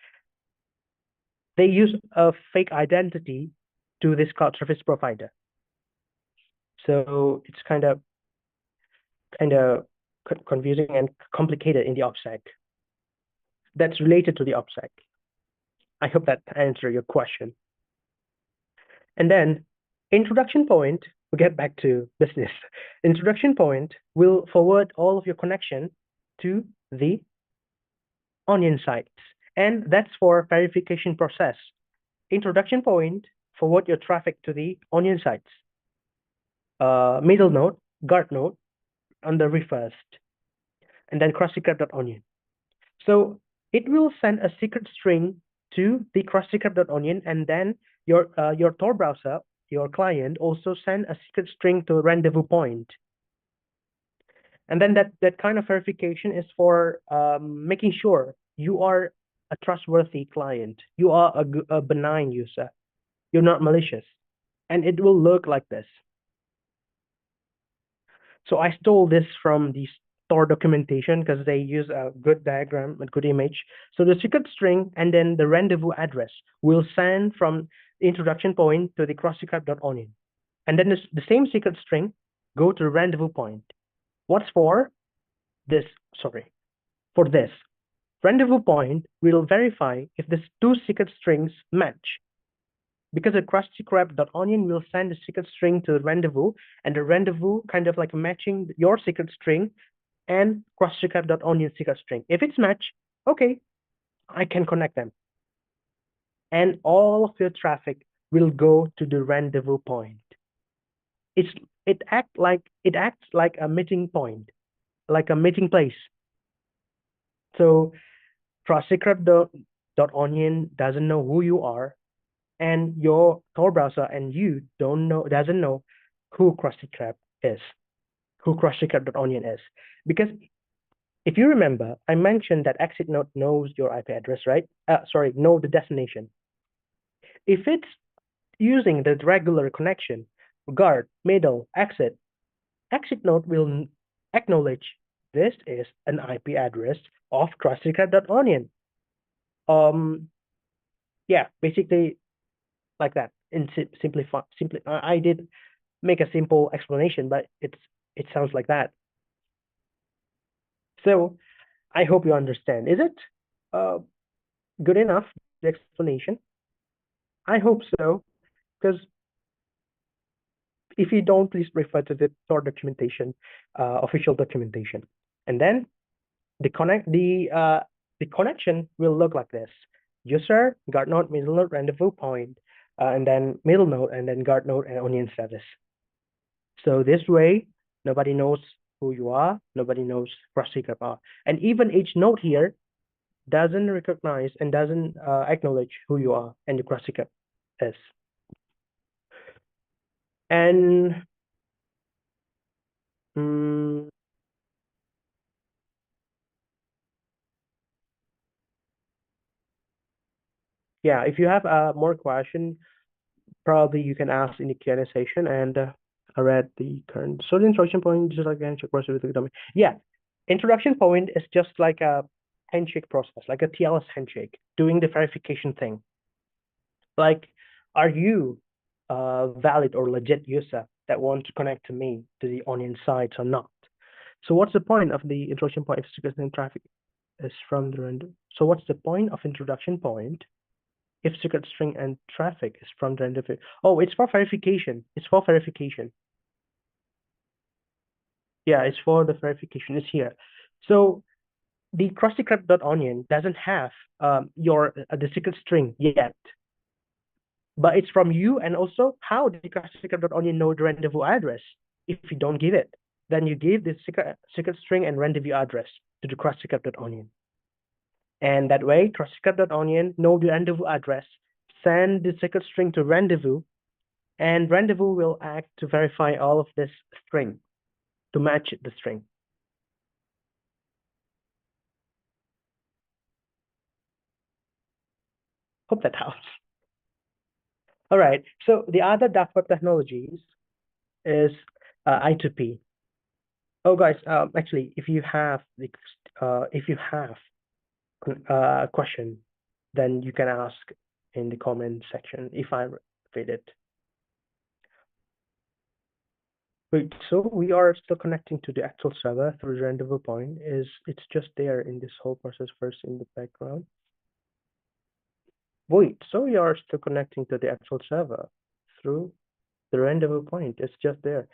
They use a fake identity to this cloud service provider. So it's kind of confusing and complicated in the OPSEC. That's related to the OPSEC. I hope that answered your question. And then introduction point, we'll get back to business. Introduction point will forward all of your connection to the onion sites. And that's for verification process. Introduction point, forward your traffic to the onion sites. Middle node, guard node, on the reverse, and then crossdecrypt.onion. So it will send a secret string to the crossdecrypt.onion, and then your Tor browser, your client, also send a secret string to a rendezvous point. And then that kind of verification is for making sure you are a trustworthy client. You are a benign user. You're not malicious. And it will look like this. So I stole this from the Tor documentation because they use a good diagram, a good image. So the secret string and then the rendezvous address will send from the introduction point to the crossdecrypt.onion. And then the same secret string go to the rendezvous point. What's for? This, sorry, for this. Rendezvous point will verify if these two secret strings match, because the crossdecrypt.onion will send the secret string to the rendezvous, and the rendezvous kind of like matching your secret string and crossdecrypt.onion secret string. If it's matched, okay, I can connect them. And all of your traffic will go to the rendezvous point. It acts like a meeting point, like a meeting place. So crossdecrypt.onion doesn't know who you are, and your Tor browser and you doesn't know who crossdecrypt is, who crossdecrypt.onion is. Because if you remember, I mentioned that exit node knows your IP address, right? Know the destination. If it's using the regular connection, guard, middle, exit node will acknowledge this is an IP address of crossdecrypt.onion. Yeah, basically like that. In simply, I did make a simple explanation, but it sounds like that. So I hope you understand. Is it good enough, the explanation? I hope so, because if you don't, please refer to the Tor documentation, official documentation. And then the connection will look like this: user, guard node, middle node, rendezvous point, and then middle node, and then guard node and onion service. So this way, nobody knows who you are, nobody knows crossdecrypt are, and even each node here doesn't recognize and doesn't acknowledge who you are and your crossdecrypt is. And yeah, if you have more question, probably you can ask in the Q&A session, and I read the current. So the introduction point, just like handshake process with the domain. Yeah, introduction point is just like a handshake process, like a TLS handshake, doing the verification thing. Like, are you a valid or legit user that want to connect to me to the Onion site or not? So what's the point of the introduction point if secret traffic is from the random? So what's the point of introduction point if secret string and traffic is from the random? Oh, it's for verification. It's for verification. Yeah, it's for the verification. It's here. So the crusty-crab.onion doesn't have the secret string yet, but it's from you. And also, how did the crusty-crab.onion know the rendezvous address? If you don't give it, then you give the secret string and rendezvous address to the crusty-crab.onion. And that way, crusty-crab.onion know the rendezvous address, send the secret string to rendezvous, and rendezvous will act to verify all of this string to match the string. Hope that helps. All right. So the other dark web technologies is I2P. Oh, guys, actually, if you have a question, then you can ask in the comment section if I read it. Wait, so we are still connecting to the actual server through the rendezvous point. It's just there in this whole process first in the background? Wait, so we are still connecting to the actual server through the rendezvous point. It's just there.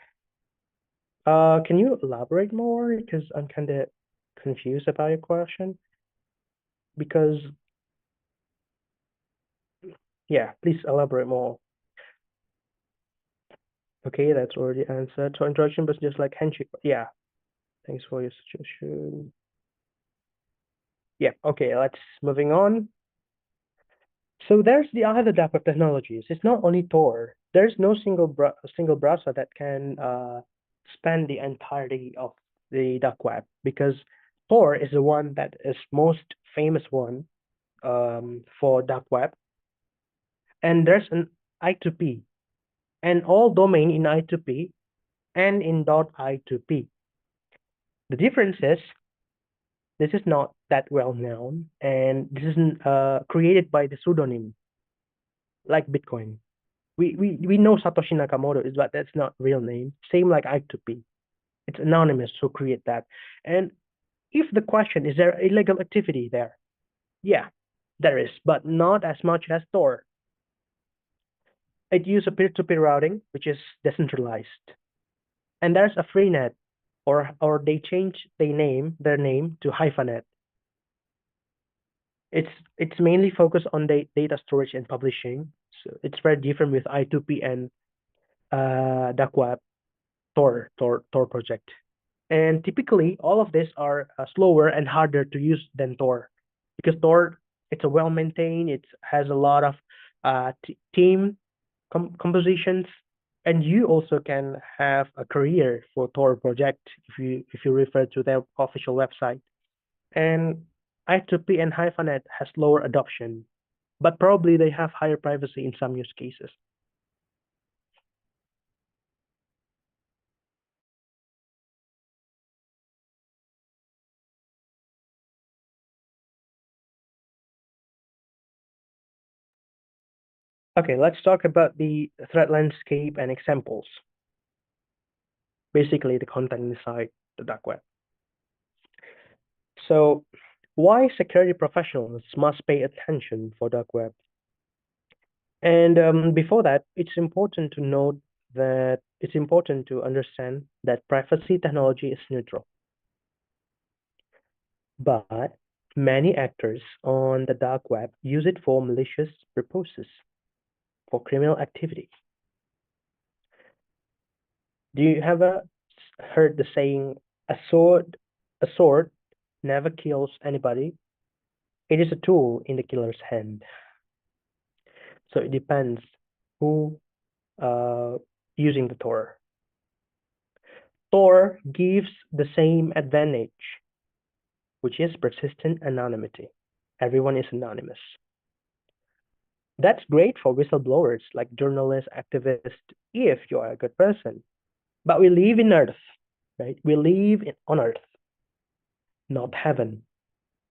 Can you elaborate more? Because I'm kind of confused about your question. Because, yeah, please elaborate more. Okay, that's already answered. So introduction was just like handshake. Yeah, thanks for your suggestion. Yeah, okay, let's moving on. So there's the other type of technologies. It's not only Tor. There's no single browser that can span the entirety of the dark web, because Tor is the one that is most famous one for dark web. And there's an I2P, and all domain in I2P and in .I2P. The difference is this is not that well known, and this isn't created by the pseudonym like Bitcoin. We know Satoshi Nakamoto is, but that's not real name. Same like I2P. It's anonymous who create that. And if the question is there illegal activity there? Yeah, there is, but not as much as Tor. It uses a peer-to-peer routing, which is decentralized. And there's a Freenet, or they change their name to Hyphanet. It's mainly focused on the data storage and publishing. So it's very different with I2P and dark web Tor project. And typically, all of these are slower and harder to use than Tor, because Tor, it's a well-maintained, it has a lot of team compositions, and you also can have a career for Tor project if you refer to their official website. And I2P and Hyphanet has lower adoption, but probably they have higher privacy in some use cases. Okay, let's talk about the threat landscape and examples. Basically, the content inside the dark web. So, why security professionals must pay attention for dark web? And before that, it's important to note that it's important to understand that privacy technology is neutral. But many actors on the dark web use it for malicious purposes, for criminal activity. Do you ever heard the saying, a sword never kills anybody? It is a tool in the killer's hand. So it depends who using the Tor. Tor gives the same advantage, which is persistent anonymity. Everyone is anonymous. That's great for whistleblowers like journalists, activists, if you are a good person. But we live in Earth, right? We live on Earth, not heaven.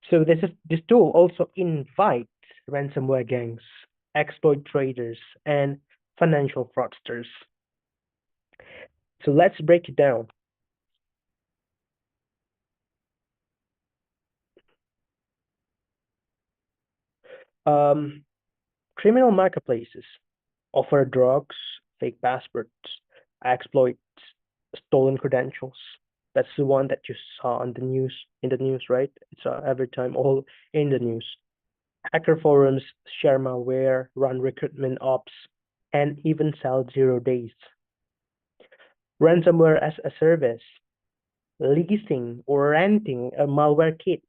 So this tool also invites ransomware gangs, exploit traders, and financial fraudsters. So let's break it down. Criminal marketplaces offer drugs, fake passports, exploit stolen credentials. That's the one that you saw on the news, in the news, right? It's every time all in the news. Hacker forums share malware, run recruitment ops, and even sell 0 days. Ransomware as a service, leasing or renting a malware kits,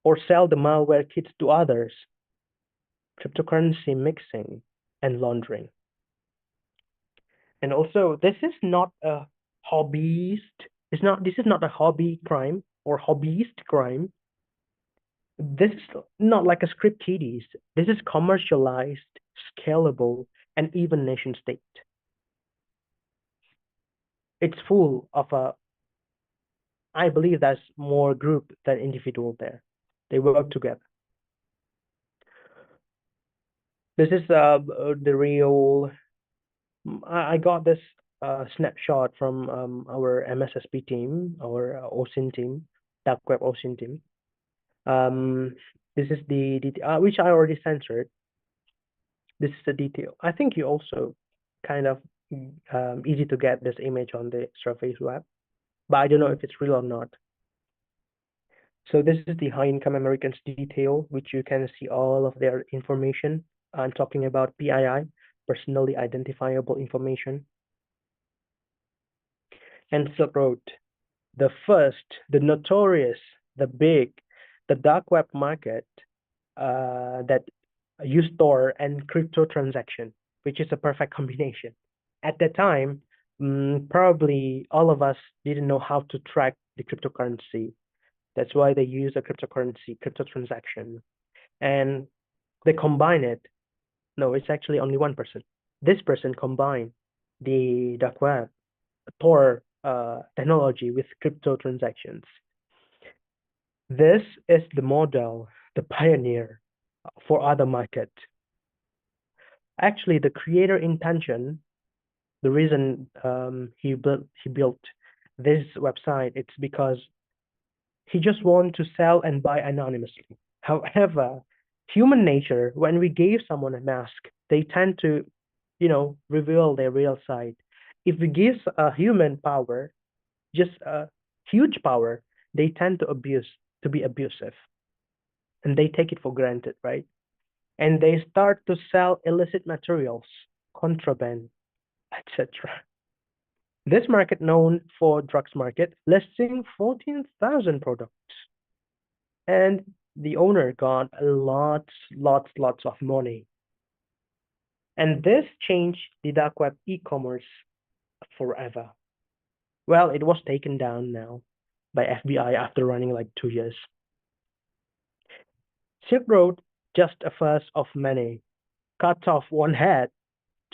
or sell the malware kits to others. Cryptocurrency mixing and laundering. And also, this is not a hobbyist. This is not a hobby crime or hobbyist crime. This is not like a script kiddies. This is commercialized, scalable, and even nation state. It's full of I believe there's more group than individual there. They work together. This is the real. I got this snapshot from our MSSP team, our OSINT team, dark web OSINT team. This is the which I already censored. This is the detail. I think you also kind of easy to get this image on the Surface Web, but I don't know if it's real or not. So this is the high-income Americans detail, which you can see all of their information. I'm talking about PII, personally identifiable information. And Silk Road, the first, the notorious, the big, the dark web market that use Tor and crypto transaction, which is a perfect combination. At that time, probably all of us didn't know how to track the cryptocurrency. That's why they use a cryptocurrency, crypto transaction. And they combine it. No, it's actually only one person. This person combined the dark web, Tor technology with crypto transactions. This is the model, the pioneer for other markets. Actually, the creator intention, the reason he built this website, it's because he just wanted to sell and buy anonymously. However, human nature, when we gave someone a mask, they tend to, reveal their real side. If we give a human power, just a huge power, they tend to be abusive, and they take it for granted, right? And they start to sell illicit materials, contraband, etc. This market, known for drugs market, listing 14,000 products. And the owner got lots of money. And this changed the dark web e-commerce forever. Well, it was taken down now by FBI after running like 2 years. Silk Road, just a first of many. Cut off one head,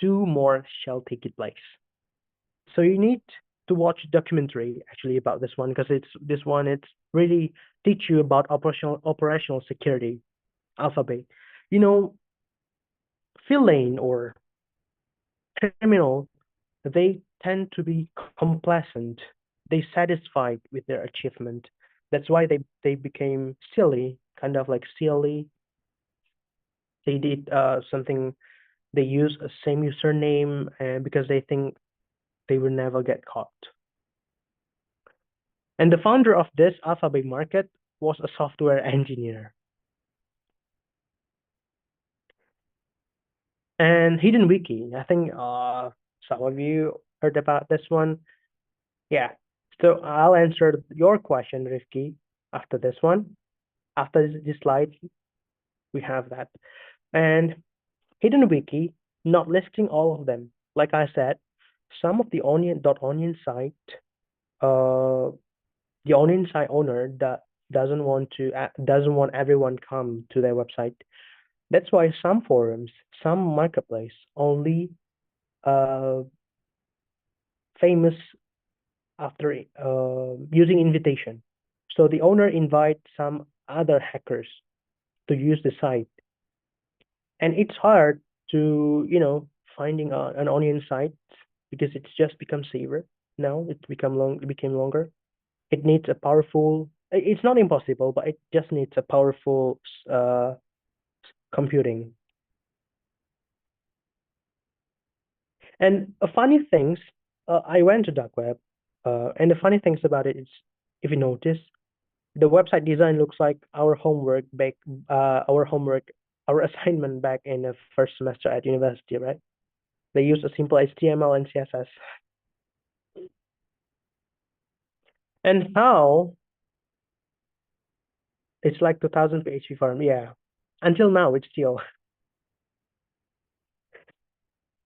2 more shall take its place. So you need to watch documentary actually about this one, because it's really teach you about operational security. Alphabet, villain or criminal, they tend to be complacent. They satisfied with their achievement. That's why they became silly, kind of like silly. They did something. They use a same username because they think they will never get caught. And the founder of this Alphabet market was a software engineer. And Hidden Wiki, I think some of you heard about this one. Yeah. So I'll answer your question, Rifki, after this one. After this slide, we have that. And Hidden Wiki, not listing all of them. Like I said, some of the onion site, the onion site owner that doesn't want everyone come to their website. That's why some forums, some marketplace only famous after using invitation. So the owner invites some other hackers to use the site, and it's hard to finding an onion site because it's just become safer now. It became longer. It needs a powerful. It's not impossible, but it just needs a powerful computing. And funny things, I went to dark web, and the funny things about it is, if you notice, the website design looks like our homework, our assignment back in the first semester at university, right? They use a simple HTML and CSS. And how it's like 2000 PHP form, yeah. Until now, it's still.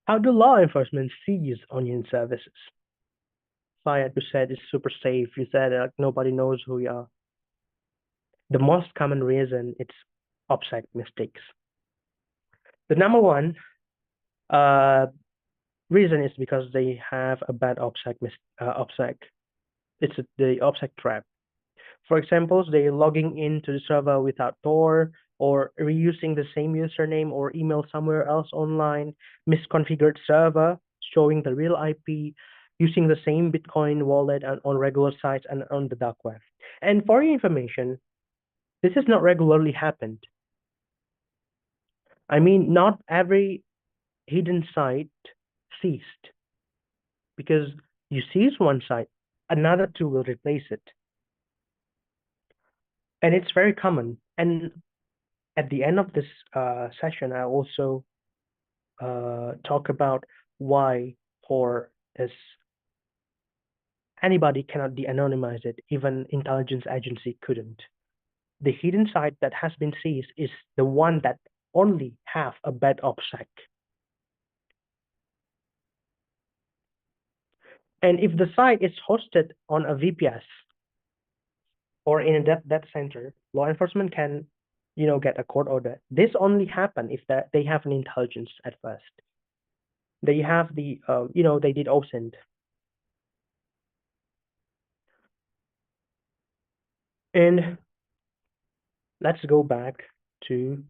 How do law enforcement seize onion services? Fayed, you said it's super safe. You said nobody knows who you are. The most common reason it's OPSEC mistakes. The number one reason is because they have a bad OPSEC. It's the OPSEC trap. For example, they logging into the server without Tor, or reusing the same username or email somewhere else online, misconfigured server showing the real IP, using the same Bitcoin wallet on regular sites and on the dark web. And for your information, this has not regularly happened. I mean, not every hidden site ceased, because you seize one site, another two will replace it. And it's very common. And at the end of this session, I also talk about why Tor is anybody cannot de-anonymize it, even intelligence agency couldn't. The hidden site that has been seized is the one that only have a bad OPSEC. And if the site is hosted on a VPS or in a data center, law enforcement can, get a court order. This only happen if they have an intelligence at first. They have the, they did OSINT. And let's go back to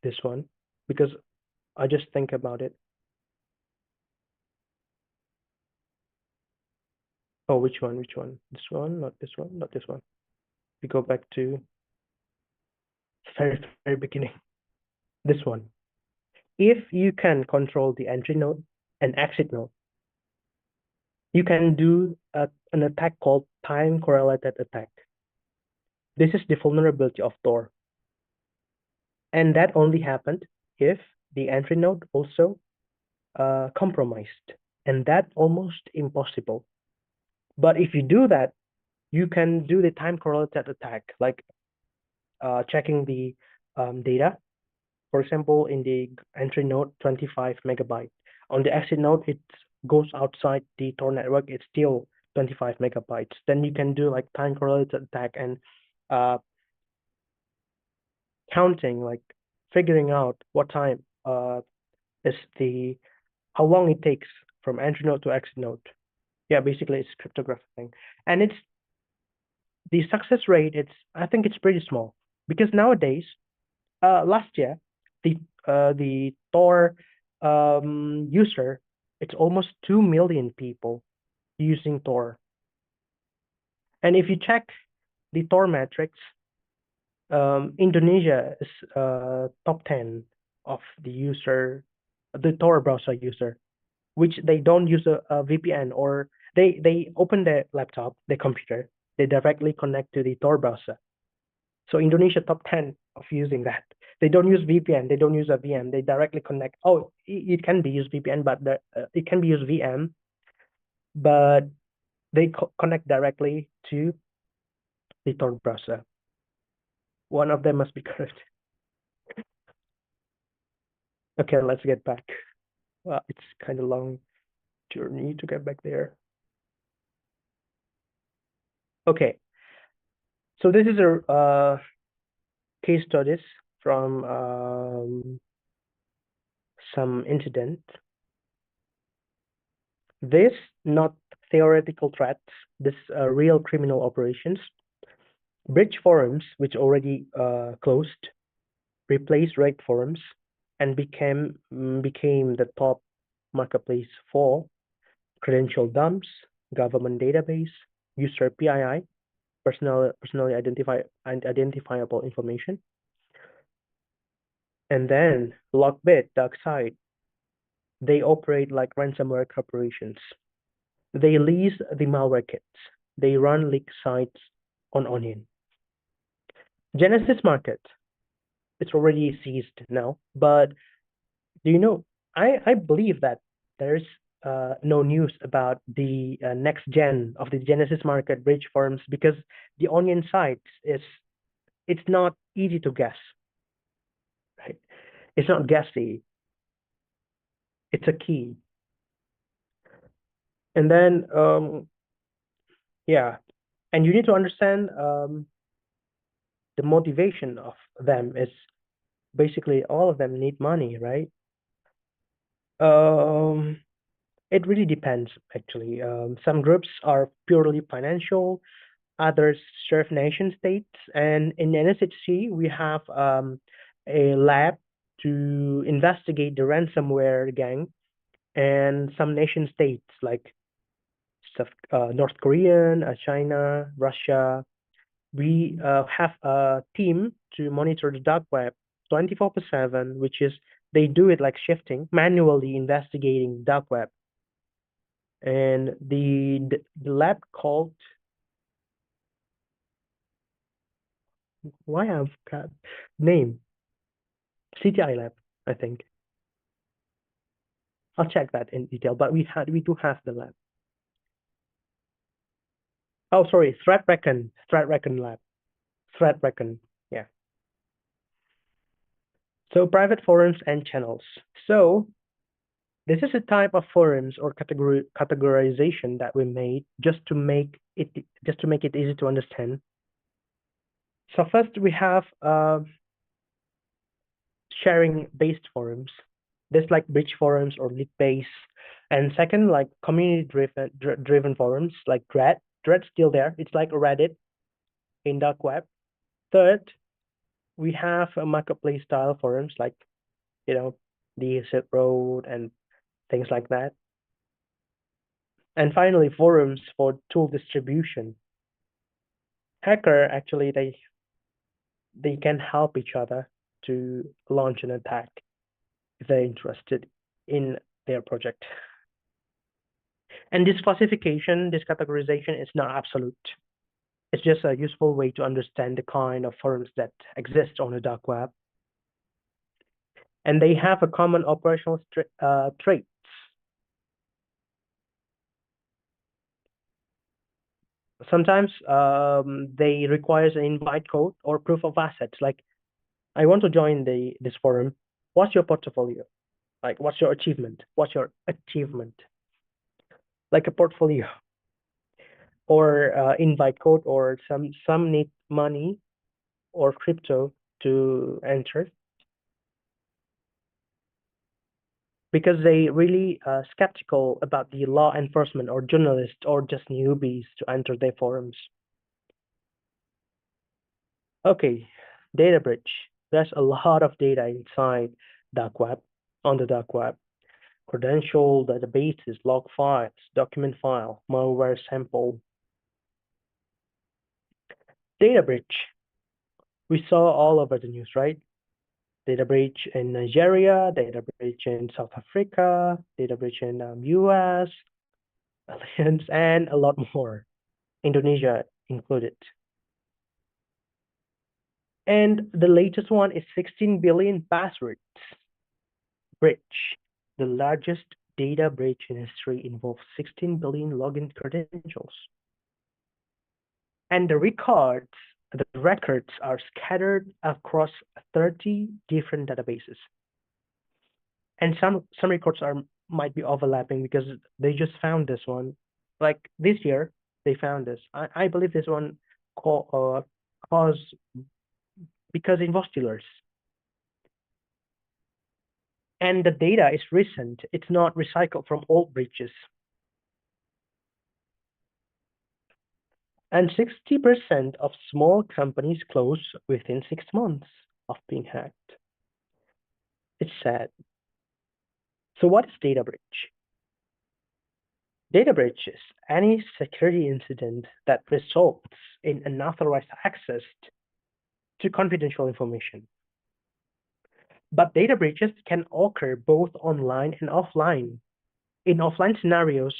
this one, because I just think about it. Oh, which one? Which one? This one? Not this one? Not this one. We go back to very, very beginning. This one. If you can control the entry node and exit node, you can do an attack called time correlated attack. This is the vulnerability of Tor. And that only happened if the entry node also compromised. And that's almost impossible. But if you do that, you can do the time correlated attack, like checking the data. For example, in the entry node, 25 megabyte. On the exit node, it goes outside the Tor network. It's still 25 megabytes. Then you can do like time correlated attack and counting, like figuring out what time is how long it takes from entry node to exit node. Yeah, basically it's cryptographic thing. And it's the success rate, I think it's pretty small, because nowadays, last year, the Tor user, it's almost 2 million people using Tor. And if you check the Tor metrics, Indonesia is top 10 of the Tor browser user, which they don't use a VPN, or they open their laptop, their computer, they directly connect to the Tor browser. So Indonesia top 10 of using that. They don't use VPN, they don't use a VM, they directly connect. Oh, it can be used VPN, but it can be used VM, but they connect directly to the Tor browser. One of them must be correct. Okay, let's get back. Well, it's kind of long. journey to get back there. Okay, so this is a case studies from some incident. This not theoretical threats, this real criminal operations. Bridge forums, which already closed, replaced Reddit forums and became the top marketplace for credential dumps, government database, user PII, personally identifiable information, and then Lockbit, DarkSide. They operate like ransomware corporations. They lease the malware kits. They run leak sites on Onion. Genesis Market, it's already ceased now, but do you know, I believe that there's no news about the next gen of the Genesis Market bridge forums because the Onion sites it's not easy to guess, right? It's not guessy. It's a key. And then yeah, and you need to understand the motivation of them is basically all of them need money, right? It really depends, actually. Some groups are purely financial, others serve nation states, and in NSHC, we have a lab to investigate the ransomware gang, and some nation states like North Korean, China, Russia. We have a team to monitor the dark web 24/7, which is they do it like shifting, manually investigating dark web. And the lab called, why I've got name, CTI lab, I think. I'll check that in detail, but we do have the lab. Oh, sorry, ThreatReckon lab, ThreatReckon, yeah. So private forums and channels. So this is a type of forums or categorization that we made just to make it easy to understand. So first we have sharing-based forums. There's like bridge forums or lit base, and second, like community-driven forums like Dread. Dread's still there. It's like Reddit in dark web. Third, we have a marketplace style forums like, you know, the Silk Road and things like that. And finally, forums for tool distribution. Hacker actually they can help each other to launch an attack if they're interested in their project. And this classification, this categorization is not absolute. It's just a useful way to understand the kind of forums that exist on the dark web. And they have a common operational traits. Sometimes they requires an invite code or proof of assets. Like, I want to join this forum. What's your portfolio? Like, what's your achievement? What's your achievement? Like a portfolio or invite code, or some need money or crypto to enter because they really skeptical about the law enforcement or journalists or just newbies to enter their forums. Okay, data bridge. There's a lot of data inside dark web, on the dark web. Credential databases, log files, document file, malware sample. Data breach. We saw all over the news, right? Data breach in Nigeria, data breach in South Africa, data breach in US, aliens, and a lot more. Indonesia included. And the latest one is 16 billion passwords breach. The largest data breach in history involves 16 billion login credentials. And the records are scattered across 30 different databases. And some records are might be overlapping because they just found this one. Like this year, they found this. I believe this one caused because it was Steelers. And the data is recent. It's not recycled from old breaches. And 60% of small companies close within 6 months of being hacked. It's sad. So what is data breach? Data breach is any security incident that results in unauthorized access to confidential information. But data breaches can occur both online and offline. In offline scenarios,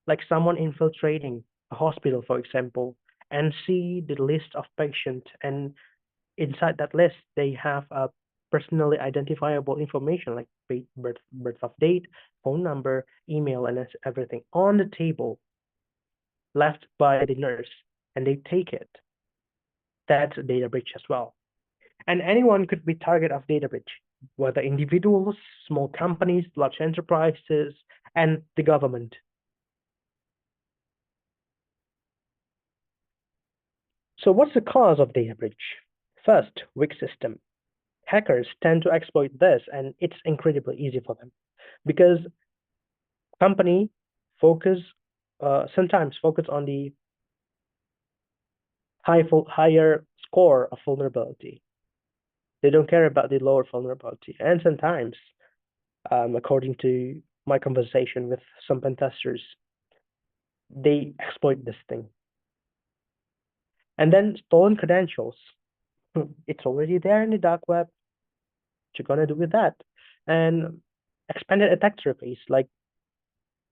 like someone infiltrating a hospital, for example, and see the list of patients, and inside that list, they have a personally identifiable information like birth of date, phone number, email, and everything on the table left by the nurse, and they take it. That's a data breach as well. And anyone could be target of data breach, whether individuals, small companies, large enterprises, and the government. So what's the cause of data breach? First, weak system. Hackers tend to exploit this, and it's incredibly easy for them because company focus sometimes focus on the higher score of vulnerability. They don't care about the lower vulnerability, and sometimes, according to my conversation with some pen testers, they exploit this thing. And then stolen credentials. It's already there in the dark web. What you gonna do with that? And expanded attack surface. Like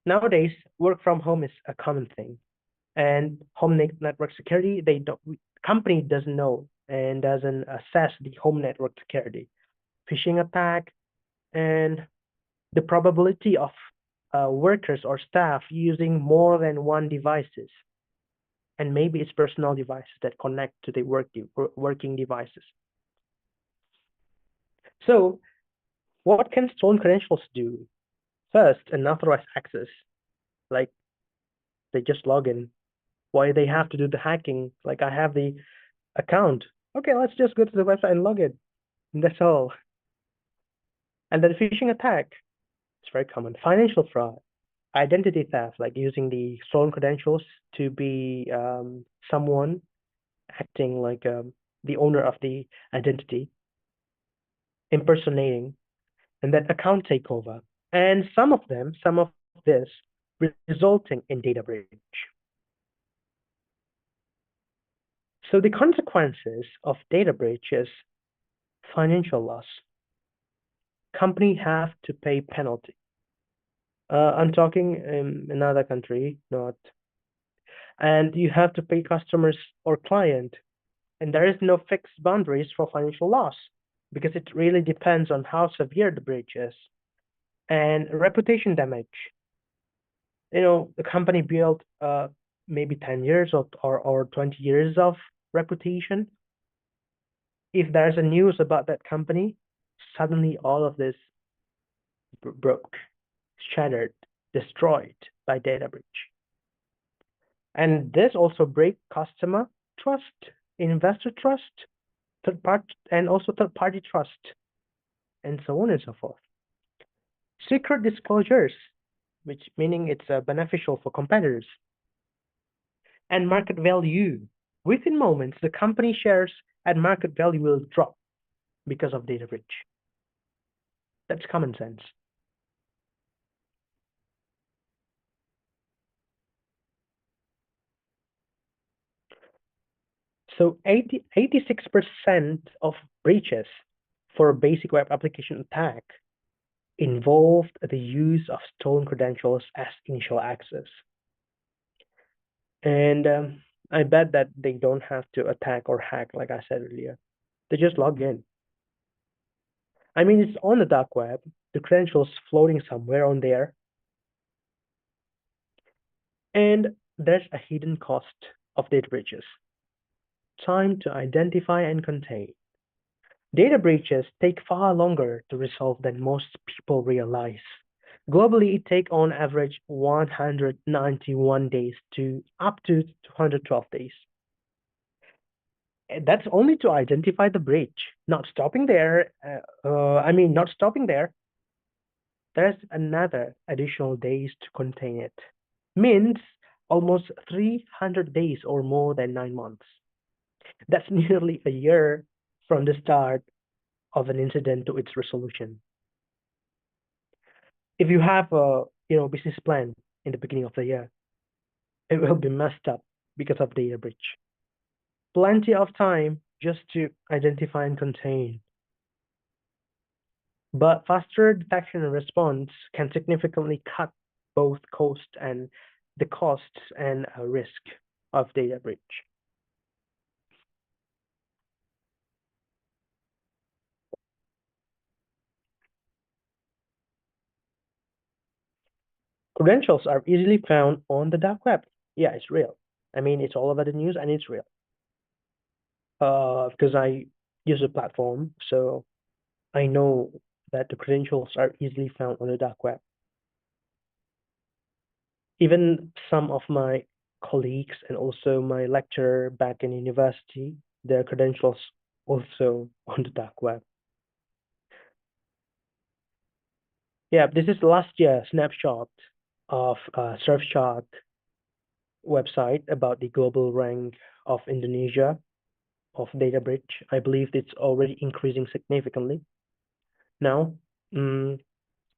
nowadays, work from home is a common thing, and home network security, company doesn't know and doesn't assess the home network security, phishing attack, and the probability of workers or staff using more than one devices, and maybe it's personal devices that connect to the working devices. So what can stolen credentials do? First, unauthorized access, like they just log in. Why they have to do the hacking? Like I have the account. Okay, let's just go to the website and log in. And that's all. And then phishing attack. It's very common. Financial fraud, identity theft, like using the stolen credentials to be someone acting like the owner of the identity, impersonating, and then account takeover. And some of this resulting in data breach. So the consequences of data breach is financial loss. Company have to pay penalty. I'm talking in another country, not. And you have to pay customers or client. And there is no fixed boundaries for financial loss because it really depends on how severe the breach is. And reputation damage. The company built maybe 10 years or 20 years of reputation. If there's a news about that company, suddenly all of this broke, shattered, destroyed by data breach. And this also break customer trust, investor trust, third party trust, and so on and so forth. Secret disclosures, which meaning it's beneficial for competitors. And market value. Within moments, the company shares and market value will drop because of data breach. That's common sense. So 86% of breaches for a basic web application attack involved the use of stolen credentials as initial access. And I bet that they don't have to attack or hack, like I said earlier. They just log in. I mean, it's on the dark web, the credentials floating somewhere on there. And there's a hidden cost of data breaches. Time to identify and contain. Data breaches take far longer to resolve than most people realize. Globally, it takes on average 191 days to up to 212 days. That's only to identify the breach. Not stopping there. Not stopping there. There's another additional days to contain it. Means almost 300 days or more than 9 months. That's nearly a year from the start of an incident to its resolution. If you have a business plan in the beginning of the year, it will be messed up because of data breach. Plenty of time just to identify and contain. But faster detection and response can significantly cut both costs and risk of data breach. Credentials are easily found on the dark web. Yeah, it's real. It's all over the news and it's real. Because I use the platform, so I know that the credentials are easily found on the dark web. Even some of my colleagues and also my lecturer back in university, their credentials also on the dark web. Yeah, this is last year snapshot of Surfshark website about the global rank of Indonesia of data breach. I believe it's already increasing significantly now. Yeah,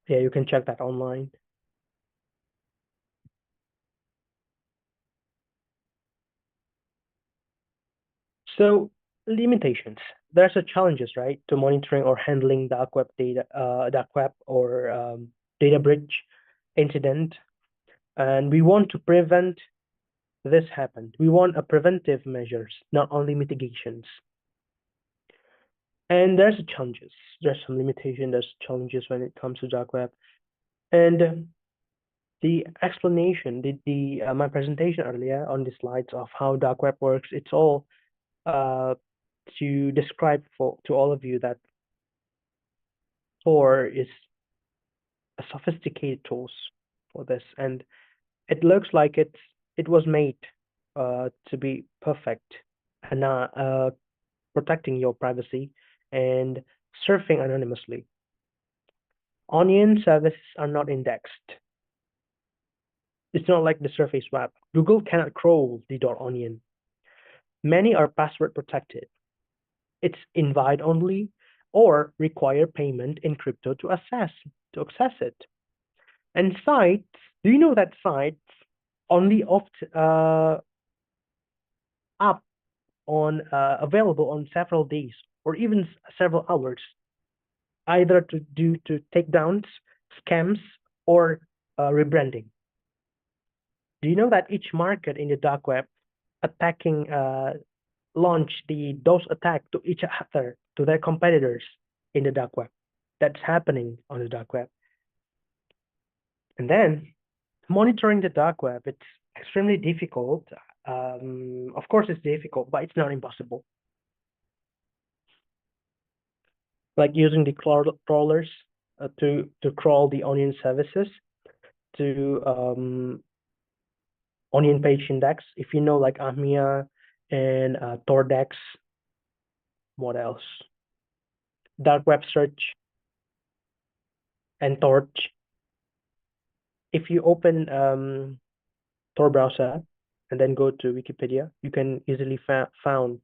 you can check that online. So limitations. There's a challenges, right, to monitoring or handling dark web data, dark web or data breach incident, and we want to prevent this happen. We want a preventive measures, not only mitigations. And there's challenges. There's some limitation. There's challenges when it comes to dark web, and the explanation, my presentation earlier on the slides of how dark web works. It's all to describe to all of you that Tor is a sophisticated tools for this, and it looks like it was made to be perfect and protecting your privacy and surfing anonymously. Onion services are not indexed. It's not like the Surface Web. Google cannot crawl the .onion. Many are password protected. It's invite only or require payment in crypto to access it. And sites, do you know that sites only available on several days or even several hours, either to takedowns, scams, or rebranding. Do you know that each market in the dark web attacking launch the DOS attack to each other, to their competitors in the dark web? That's happening on the dark web. And then monitoring the dark web, it's extremely difficult. Of course, it's difficult, but it's not impossible. Like using the crawlers to crawl the Onion services, to Onion page index. If you know, like Ahmia and Tordex. What else? Dark web search and Torch. If you open Tor browser and then go to Wikipedia, you can easily found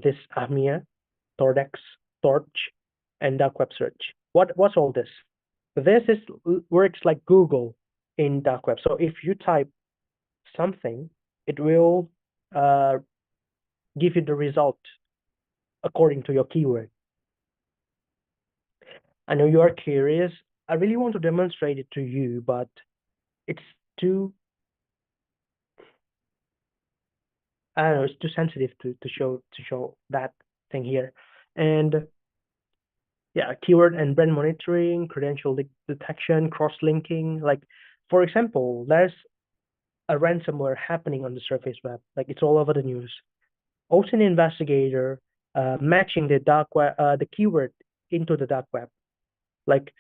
this Ahmia, Tordex, Torch, and dark web search. What's all this? This works like Google in dark web. So if you type something, it will give you the result according to your keyword. I know you are curious. I really want to demonstrate it to you, but it's too, I don't know, it's too sensitive to show that thing here. And yeah, keyword and brand monitoring, credential detection, cross-linking. Like, for example, there's a ransomware happening on the Surface Web. Like, it's all over the news. Ocean Investigator matching the keyword into the dark web. Like,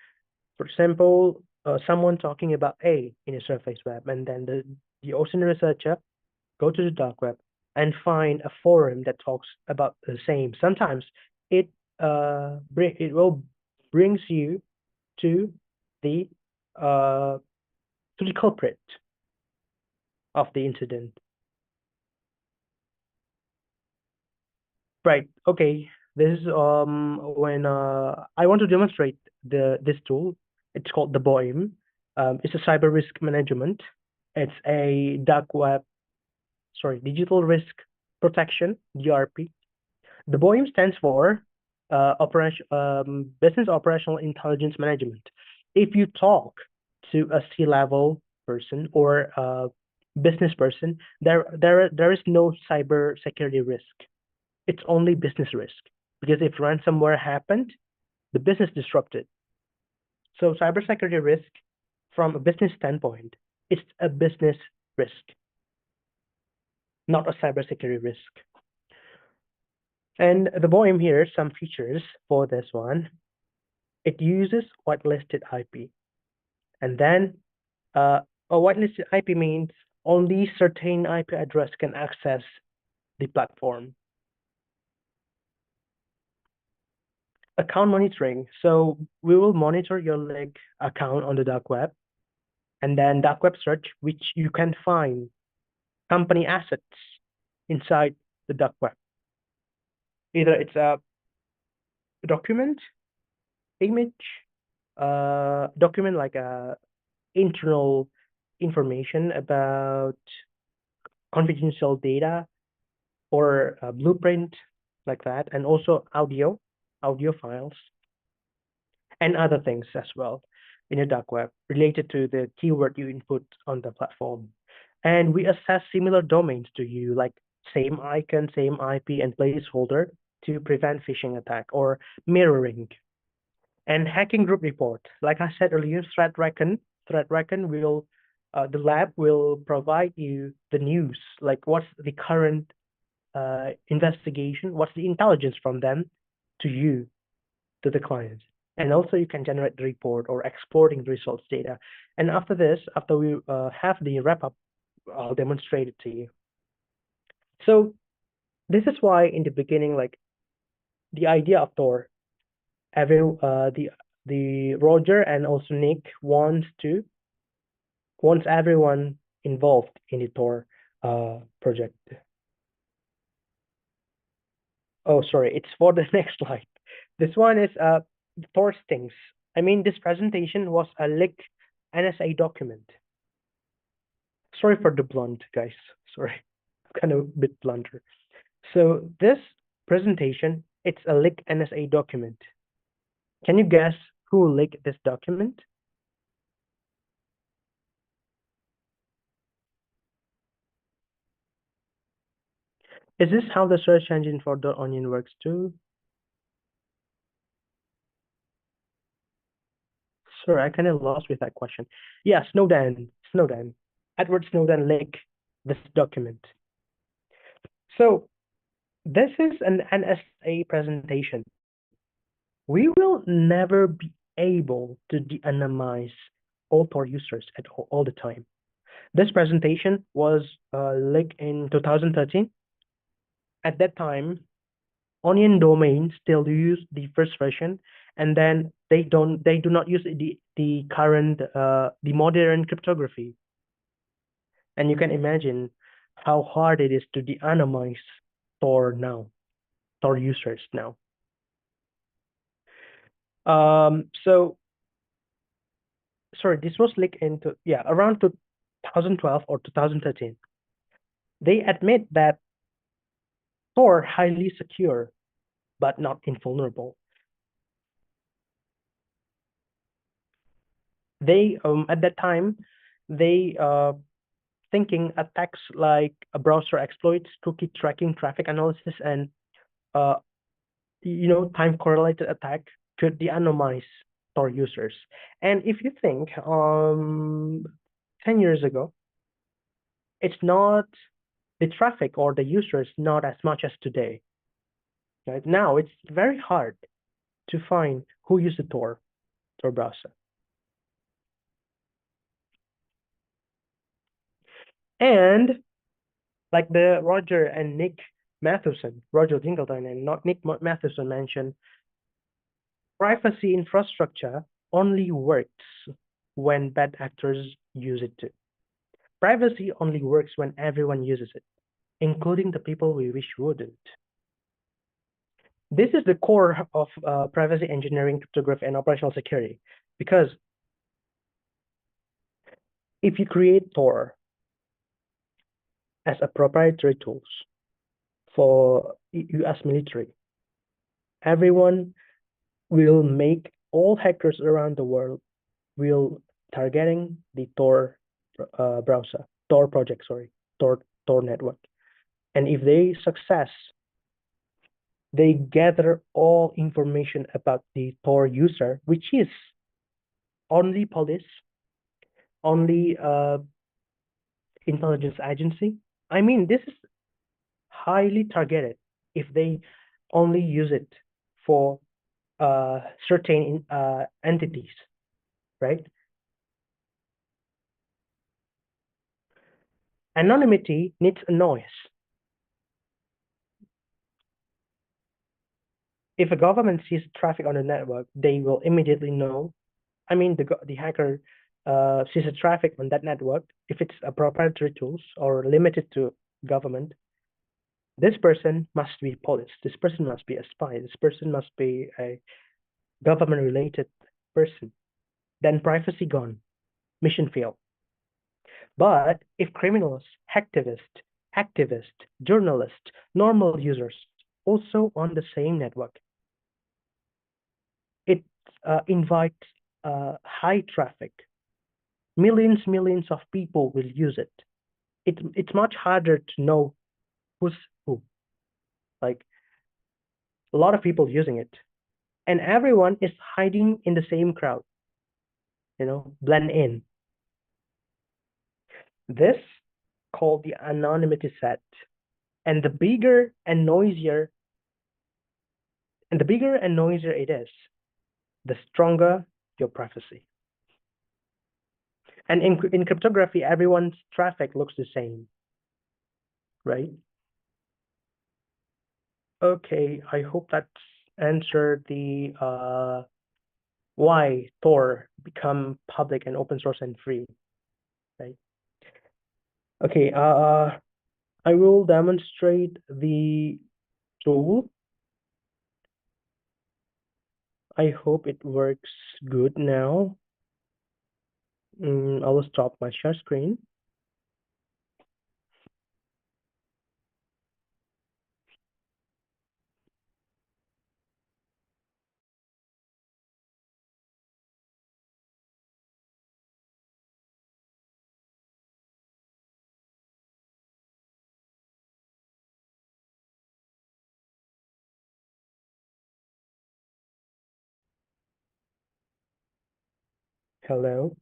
for example, someone talking about A in a surface web, and then the ocean researcher go to the dark web and find a forum that talks about the same. Sometimes it it will brings you to the culprit of the incident. Right. Okay. This is when I want to demonstrate this tool. It's called the BOIM. It's a cyber risk management. It's a digital risk protection, DRP. The BOIM stands for Business Operational Intelligence Management. If you talk to a C-level person or a business person, there is no cyber security risk. It's only business risk, because if ransomware happened, the business disrupted. So cybersecurity risk from a business standpoint is a business risk, not a cybersecurity risk. And the BOIM here, some features for this one. It uses whitelisted IP. And then a whitelisted IP means only certain IP address can access the platform. Account monitoring. So we will monitor your account on the dark web, and then dark web search, which you can find company assets inside the dark web. Either it's a document, image, document like a internal information about confidential data, or a blueprint like that, and also audio files, and other things as well in the dark web related to the keyword you input on the platform. And we assess similar domains to you, like same icon, same IP, and placeholder, to prevent phishing attack or mirroring. And hacking group report, like I said earlier, ThreatReckon will, the lab will provide you the news, like what's the current investigation, what's the intelligence from them to you, to the client. And also you can generate the report or exporting the results data. And after this, after we have the wrap up, I'll demonstrate it to you. So this is why in the beginning, like the idea of Tor, the Roger and also Nick wants everyone involved in the Tor project. Oh, sorry, it's for the next slide. This one is Tor stings. I mean, this presentation was a leaked NSA document. Sorry for the blunt, guys. Sorry, kind of a bit blunter. So this presentation, it's a leaked NSA document. Can you guess who leaked this document? Is this how the search engine for .onion works too? Sorry, I kind of lost with that question. Yeah, Snowden. Edward Snowden leaked this document. So this is an NSA presentation. We will never be able to de-anonymize all Tor users at all the time. This presentation was leaked in 2013. At that time, Onion domain still use the first version, and then they do not use the current the modern cryptography. And you can imagine how hard it is to de-anonymize Tor users now. So sorry, this was leaked into around 2012 or 2013. They admit that Tor highly secure, but not invulnerable. They at that time they thinking attacks like a browser exploits, cookie tracking, traffic analysis, and time correlated attack could de-anonymize Tor users. And if you think 10 years ago, it's not the traffic or the users not as much as today. Right now, it's very hard to find who uses Tor browser. And like the Roger and Nick Matheson, Roger Dingleton and not Nick Matheson mentioned, privacy infrastructure only works when bad actors use it too. Privacy only works when everyone uses it, including the people we wish wouldn't. This is the core of privacy engineering, cryptography, and operational security. Because if you create Tor as a proprietary tools for US military, everyone will make all hackers around the world will targeting the Tor browser, Tor project, sorry, Tor network. And if they success, they gather all information about the Tor user, which is only police, only intelligence agency. I mean, this is highly targeted if they only use it for certain entities, right? Anonymity needs a noise. If a government sees traffic on the network, they will immediately know. I mean, the hacker sees a traffic on that network. If it's a proprietary tools or limited to government, this person must be police. This person must be a spy. This person must be a government-related person. Then privacy gone, mission failed. But if criminals, activists, journalists, normal users also on the same network, it invites high traffic. Millions of people will use it. It's much harder to know who's who. Like a lot of people using it, and everyone is hiding in the same crowd. Blend in. This called the anonymity set, and the bigger and noisier it is, the stronger your privacy. And in cryptography, everyone's traffic looks the same, right? Okay, I hope that's answered the why Tor become public and open source and free, right? Okay, I will demonstrate the tool. I hope it works good now. I will stop my share screen. Hello.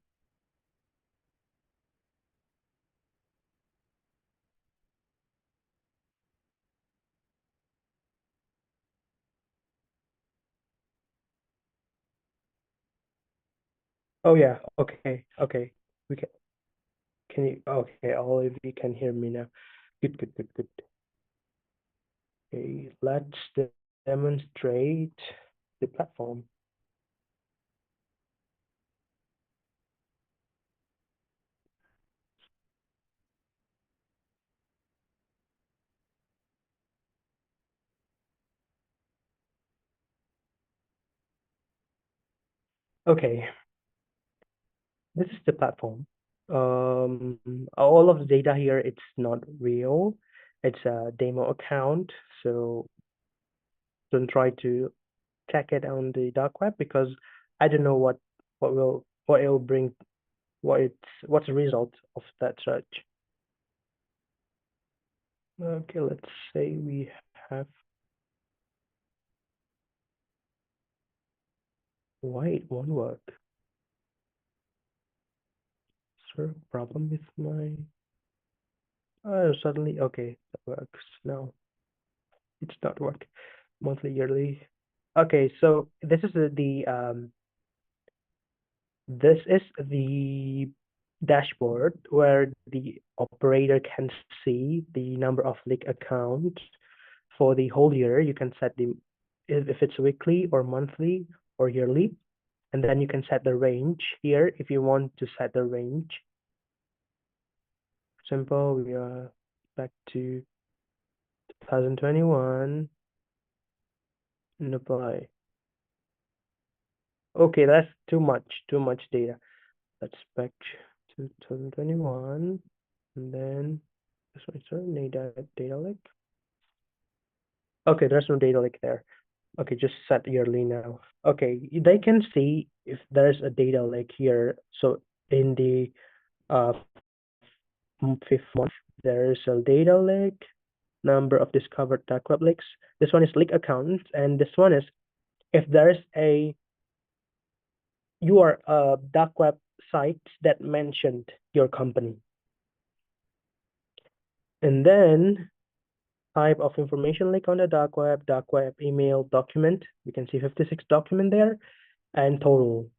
Oh yeah, okay. We can you okay, all of you can hear me now. Good. Okay, let's demonstrate the platform. Okay, this is the platform. All of the data here, it's not real. It's a demo account, so don't try to check it on the dark web because I don't know what it'll bring, what's the result of that search. Okay, let's say we have. Why it won't work? Is there a problem with my? Oh, suddenly, okay, that works now. It's not work. Monthly, yearly. Okay, so this is the dashboard where the operator can see the number of leak accounts for the whole year. You can set the if it's weekly or monthly or yearly, and then you can set the range here if you want to set the range. Simple, we are back to 2021 and apply. Okay, that's too much data. Let's back to 2021 and then this one, sorry, data lake. Okay, there's no data lake there. Okay, just set yearly now. Okay, they can see if there's a data lake here. So in the 5th month, there is a data lake, number of discovered dark web leaks. This one is leak accounts, and this one is if there's your dark web sites that mentioned your company. And then type of information leak on the dark web email document. You can see 56 document there and total.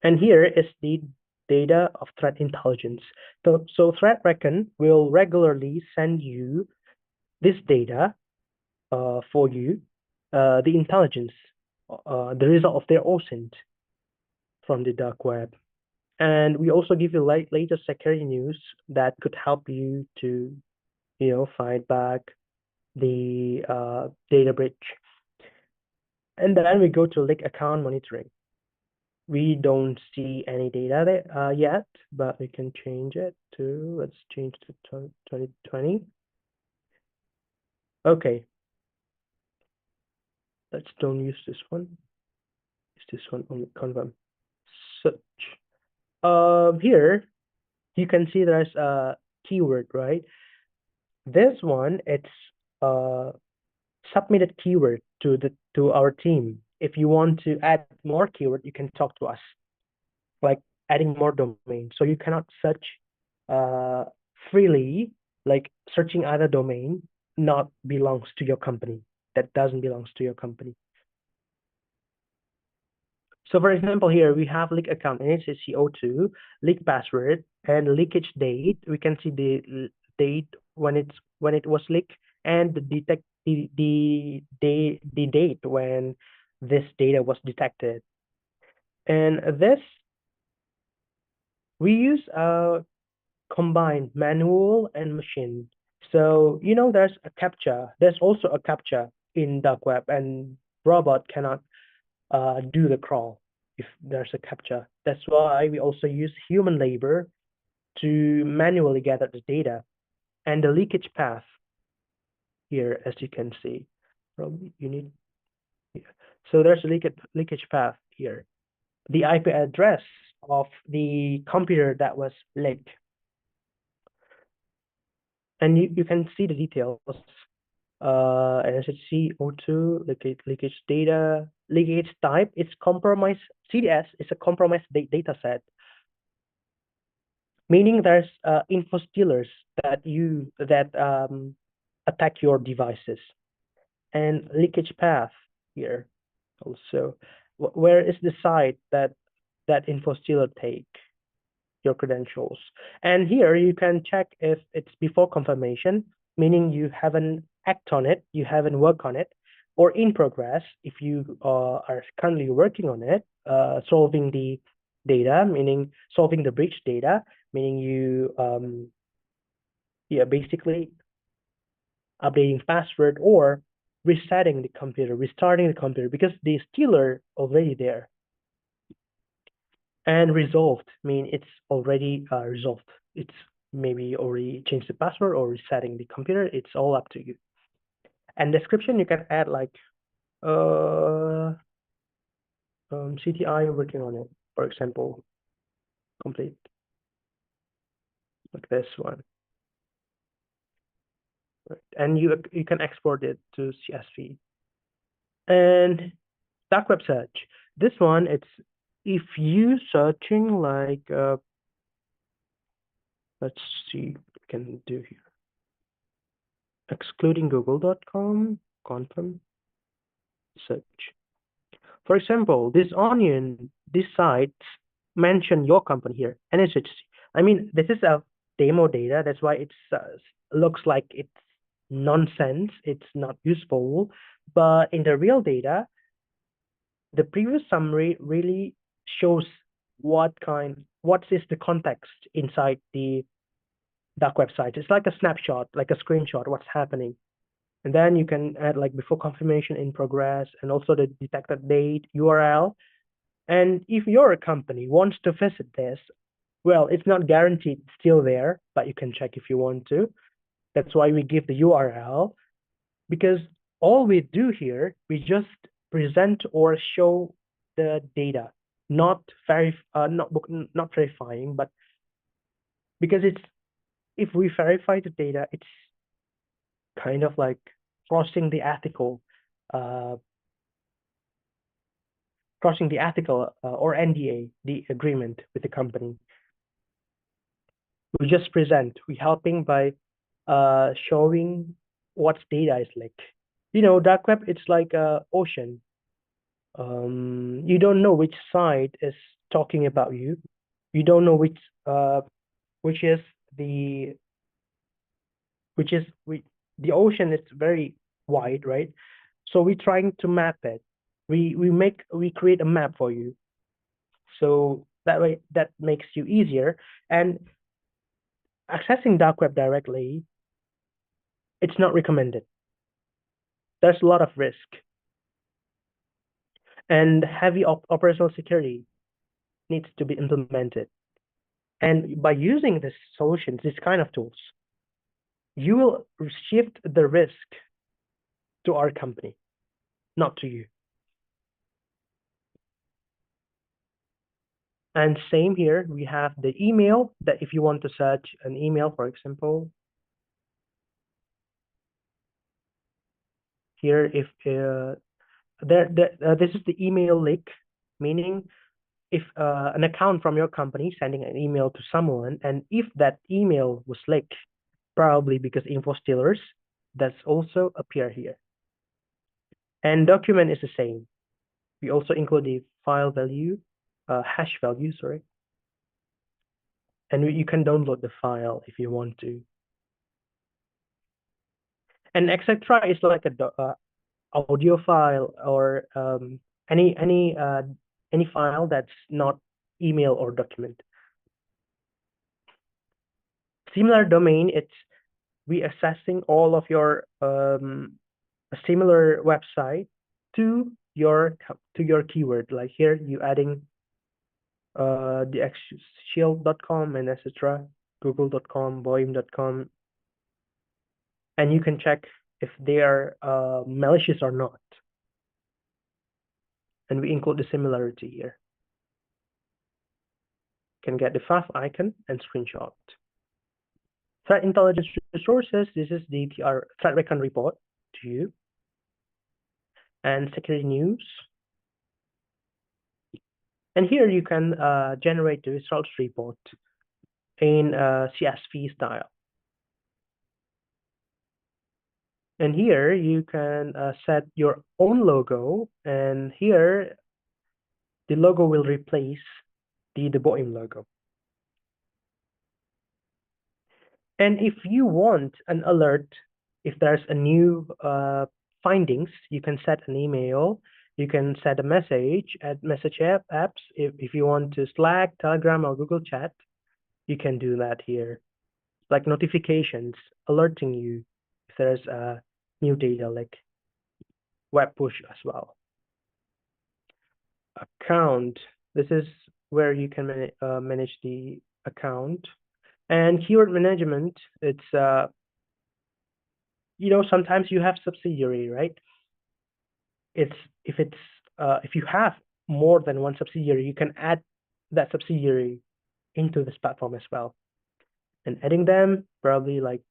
And here is the data of threat intelligence. So ThreatReckon will regularly send you this data for you, the intelligence, the result of their OSINT from the dark web. And we also give you latest security news that could help you to, fight back the data breach. And then we go to leak account monitoring. We don't see any data there yet, but we can change it to, let's change to 2020. Okay. Let's don't use this one. Use this one only, confirm. Search. Here, you can see there's a keyword, right? This one, it's submitted keyword to our team. If you want to add more keyword, you can talk to us, like adding more domain. So you cannot search freely, like searching other domain not belongs to your company. That doesn't belongs to your company. So for example, here we have leak account and it's CO2, leak password, and leakage date. We can see the date when it was leaked and the date when this data was detected. And this we use combined manual and machine. So there's a CAPTCHA. There's also a CAPTCHA in dark web, and robot cannot do the crawl if there's a CAPTCHA. That's why we also use human labor to manually gather the data. And the leakage path here, as you can see, probably you need, yeah. So there's a leakage path here. The IP address of the computer that was leaked. And you can see the details. CO2, leakage data, leakage type, it's compromised. CDS is a compromised data set, meaning there's info stealers that attack your devices. And leakage path here also. Where is the site that info stealer take your credentials? And here you can check if it's before confirmation, meaning you haven't acted on it, you haven't worked on it, or in progress if you are currently working on it, solving the data, meaning solving the breach data, meaning you basically updating password or resetting the computer, restarting the computer, because the stealer already there. And resolved mean it's already resolved. It's maybe already changed the password or resetting the computer. It's all up to you. And description, you can add like CTI working on it, for example, complete, like this one. Right. And you can export it to CSV. And dark web search. This one, it's if you searching like let's see what we can do here. Excluding google.com, confirm, search. For example, this onion these sites mention your company here, NSHC. I mean, this is a demo data. That's why it looks like it's nonsense. It's not useful. But in the real data, the previous summary really shows what is the context inside the dark website. It's like a snapshot, like a screenshot, what's happening. And then you can add like before confirmation in progress and also the detected date, URL. And if your company wants to visit this, well, it's not guaranteed it's still there, but you can check if you want to. That's why we give the URL, because all we do here, we just present or show the data, not verifying, but because if we verify the data, it's kind of like crossing the ethical or NDA, the agreement with the company. We just present. We're helping by showing what data is like. Dark web, it's like a ocean. You don't know which side is talking about you. You don't know which is the ocean is very wide, right? So we're trying to map it. We create a map for you. So that way that makes you easier. And accessing dark web directly, it's not recommended. There's a lot of risk. And heavy operational security needs to be implemented. And by using these solutions, these kind of tools, you will shift the risk to our company, not to you. And same here, we have the email that if you want to search an email, for example, here, if this is the email leak, meaning if an account from your company sending an email to someone, and if that email was leaked, probably because info stealers, that's also appear here. And document is the same. We also include the file value, hash value, sorry. And you can download the file if you want to. And etc. is like a audio file or any file that's not email or document. Similar domain, it's we assessing all of your similar website to your keyword. Like here, you adding the shield.com and etc. google.com, boeing.com, and you can check if they are malicious or not. And we include the similarity here. You can get the FAF icon and screenshot. Threat intelligence resources, this is the TR threat recon report to you. And security news. And here you can generate the results report in CSV style. And here you can set your own logo, and here the logo will replace the Boeing logo. And if you want an alert, if there's a new findings, you can set an email, you can set a message at message apps. If you want to Slack, Telegram, or Google Chat, you can do that here. Like notifications, alerting you if there's a new data, like web push as well. Account, this is where you can manage the account. And keyword management, it's sometimes you have subsidiary, right? If you have more than one subsidiary, you can add that subsidiary into this platform as well. And adding them, probably like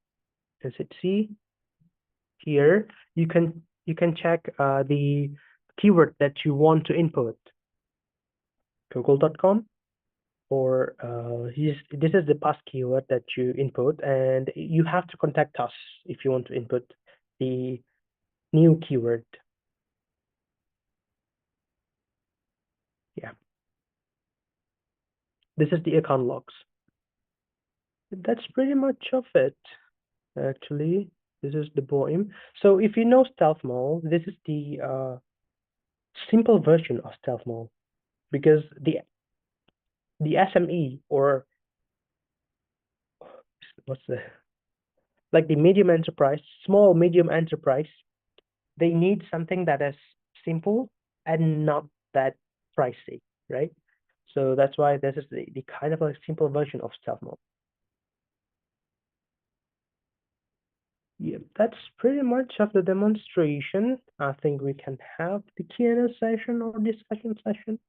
NSHC. Here you can check the keyword that you want to input. Google.com, or this is the past keyword that you input, and you have to contact us if you want to input the new keyword. Yeah. This is the account logs. That's pretty much of it, actually. This is the BOEM. So if you know Stealth Mode, this is the simple version of Stealth Mode, because the SME, or what's the like the medium enterprise, small medium enterprise, they need something that is simple and not that pricey, right? So that's why this is the kind of a simple version of Stealth Mode. Yeah, that's pretty much of the demonstration. I think we can have the Q&A session or discussion session.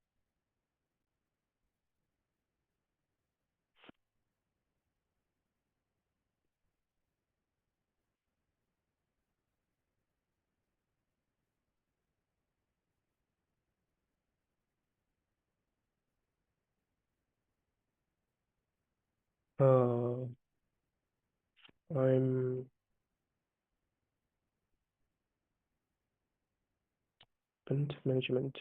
Uh, I'm Event management.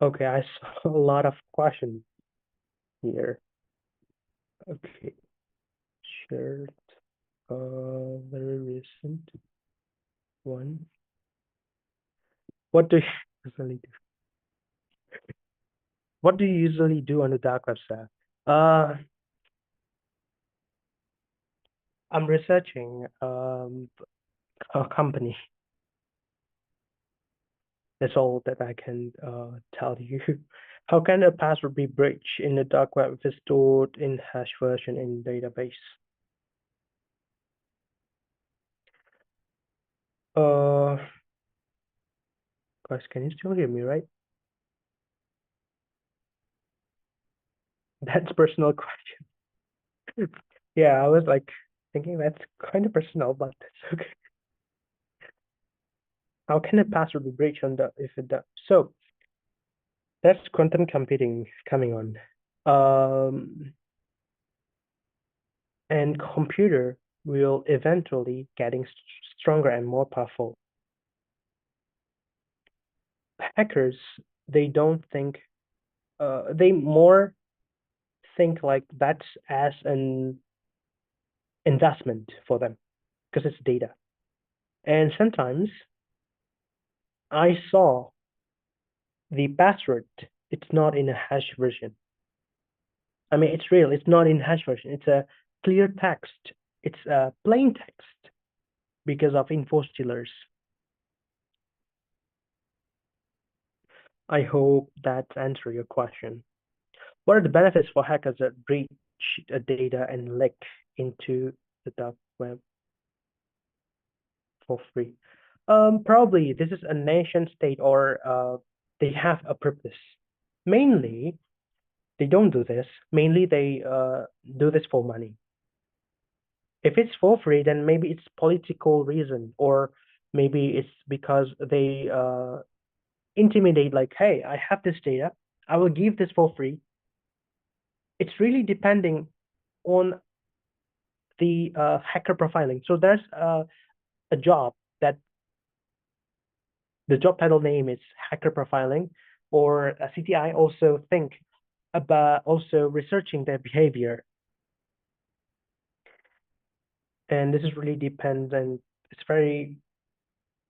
Okay, I saw a lot of questions here. Okay, shared, very recent one. What do you usually do? What do you usually do on the dark web, sir? I'm researching a company. That's all that I can tell you. How can a password be breached in the dark web if it's stored in hash version in database? Uh, guys, can you still hear me, right? That's personal question. Yeah, I was like thinking that's kind of personal, but that's okay. How can a password be breached on the if it does? So that's quantum computing coming on. And computer will eventually getting stronger and more powerful. Hackers, they don't think, they more think like that's as an investment for them because it's data. And sometimes I saw the password, it's not in a hash version. I mean, it's real, it's not in hash version. It's a clear text. It's a plain text because of info stealers. I hope that answers your question. What are the benefits for hackers that breach data and leak into the dark web for free? Probably this is a nation state, or they have a purpose. Mainly, they don't do this. Mainly, they do this for money. If it's for free, then maybe it's political reason, or maybe it's because they intimidate, like, hey, I have this data, I will give this for free. It's really depending on the hacker profiling. So there's a job that the job title name is hacker profiling, or a CTI also think about also researching their behavior. And this is really depends, and it's very,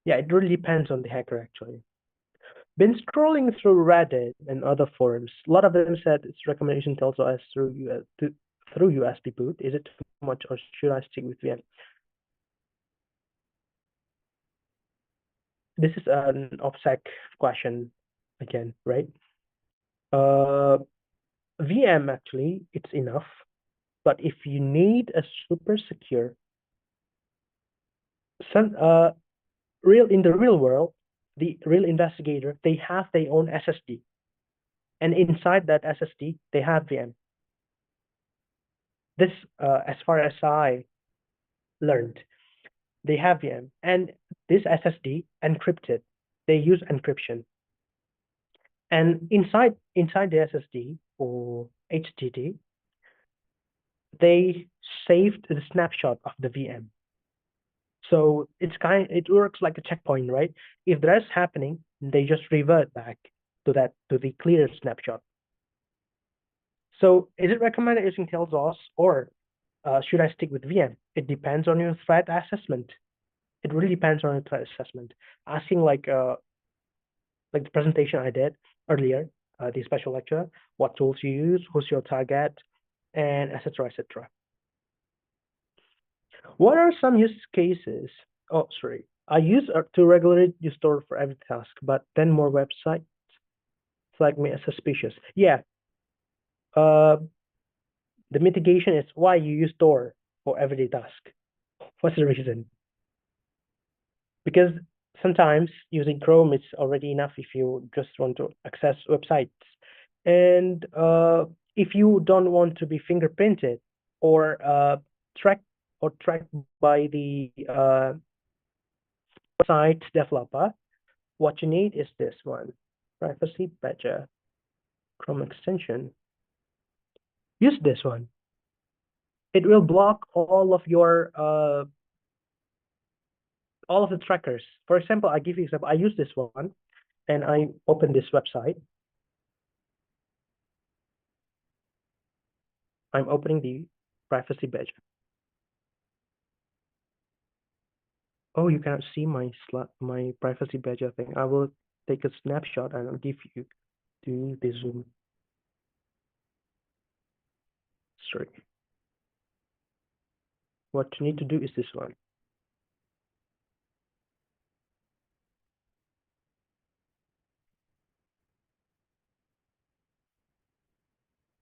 yeah, it really depends on the hacker actually. Been scrolling through Reddit and other forums. A lot of them said its recommendation tells us through USB boot. Is it too much, or should I stick with VM? This is an OPSEC question again, right? VM actually, it's enough. But if you need a super secure, in the real world, the real investigator, they have their own SSD. And inside that SSD, they have VM. This, as far as I learned, they have VM. And this SSD encrypted. They use encryption. And inside the SSD or HDD, they saved the snapshot of the VM. So it works like a checkpoint, right? If that's happening, they just revert back to the clear snapshot. So is it recommended using TLDOS, or should I stick with VM? It depends on your threat assessment. It really depends on your threat assessment. Asking like the presentation I did earlier, the special lecture, what tools you use, who's your target, and etc. etc. What are some use cases? Oh, sorry. I use to regulate you store for every task, but then more websites flag me as suspicious. Yeah. The mitigation is why you use Tor for everyday task. What's the reason? Because sometimes using Chrome is already enough if you just want to access websites. And if you don't want to be fingerprinted or tracked by the site developer, what you need is this one, Privacy Badger Chrome extension. Use this one. It will block all of your all of the trackers. For example, I give you example. I use this one, and I open this website. I'm opening the Privacy Badger. Oh, you cannot see my Privacy Badger thing. I will take a snapshot and I'll give you to the zoom. Sorry. What you need to do is this one.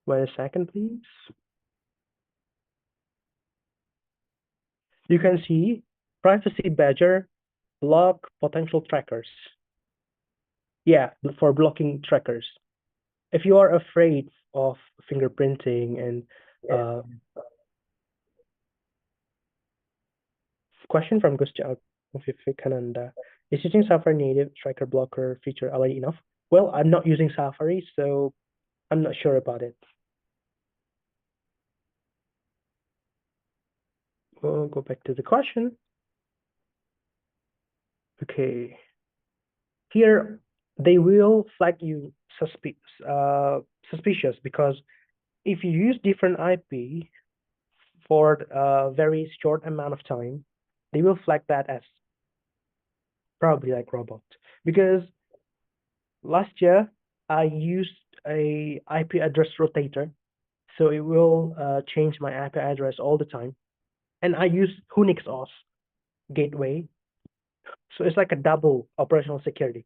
Wait a second, please. You can see Privacy Badger block potential trackers. Yeah, for blocking trackers. If you are afraid of fingerprinting and question from Gustav Vivekananda, is using Safari native tracker blocker feature already enough? Well, I'm not using Safari, so I'm not sure about it. We'll go back to the question. Okay. Here, they will flag you suspicious because if you use different IP for a very short amount of time, they will flag that as probably like robot. Because last year, I used a IP address rotator, so it will change my IP address all the time. And I use Unix OS gateway, so it's like a double operational security.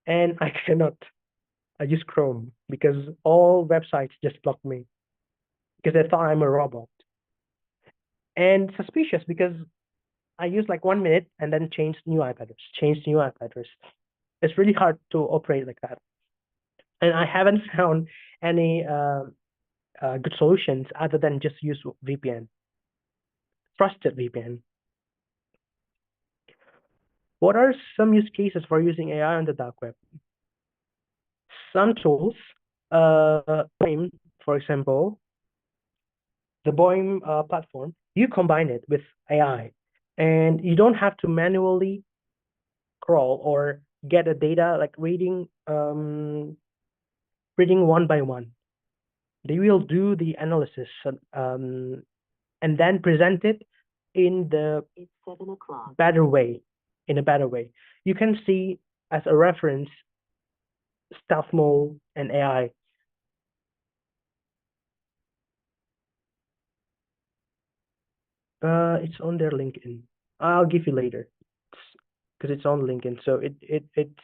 And I cannot use Chrome because all websites just block me because they thought I'm a robot. And suspicious because I use like 1 minute and then change new IP address. It's really hard to operate like that. And I haven't found any good solutions other than just use VPN, trusted VPN. What are some use cases for using AI on the dark web? Some tools, BOIM, for example, the BOIM platform, you combine it with AI, and you don't have to manually crawl or get a data like reading one by one. They will do the analysis and then present it in the better way. You can see as a reference stealth mode, and AI. It's on their LinkedIn. I'll give you later, because it's on LinkedIn. So it's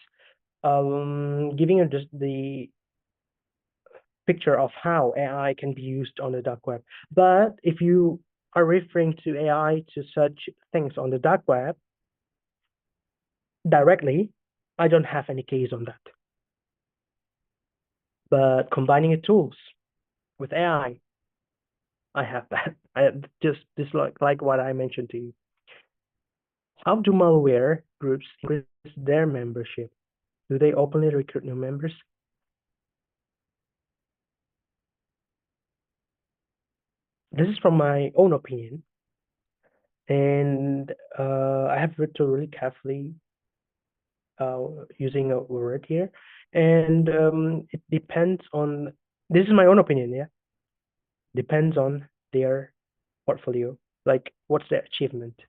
giving you just the picture of how AI can be used on the dark web. But if you are referring to AI to search things on the dark web directly, I don't have any case on that. But combining tools with AI, I have that. I just like what I mentioned to you. How do malware groups increase their membership? Do they openly recruit new members? This is from my own opinion, and I have read through really carefully using a word here, and it depends on. This is my own opinion, yeah. Depends on their portfolio, like what's their achievement.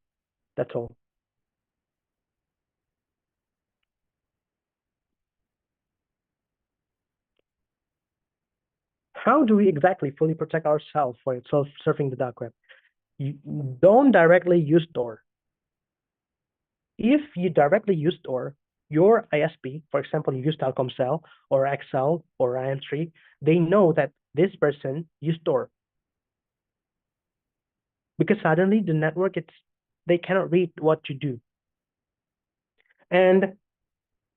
That's all. How do we exactly fully protect ourselves for surfing the dark web? You don't directly use Tor. If you directly use Tor, your ISP, for example, you use Telkomsel or XL or IM3, they know that this person used Tor because suddenly the network they cannot read what you do. And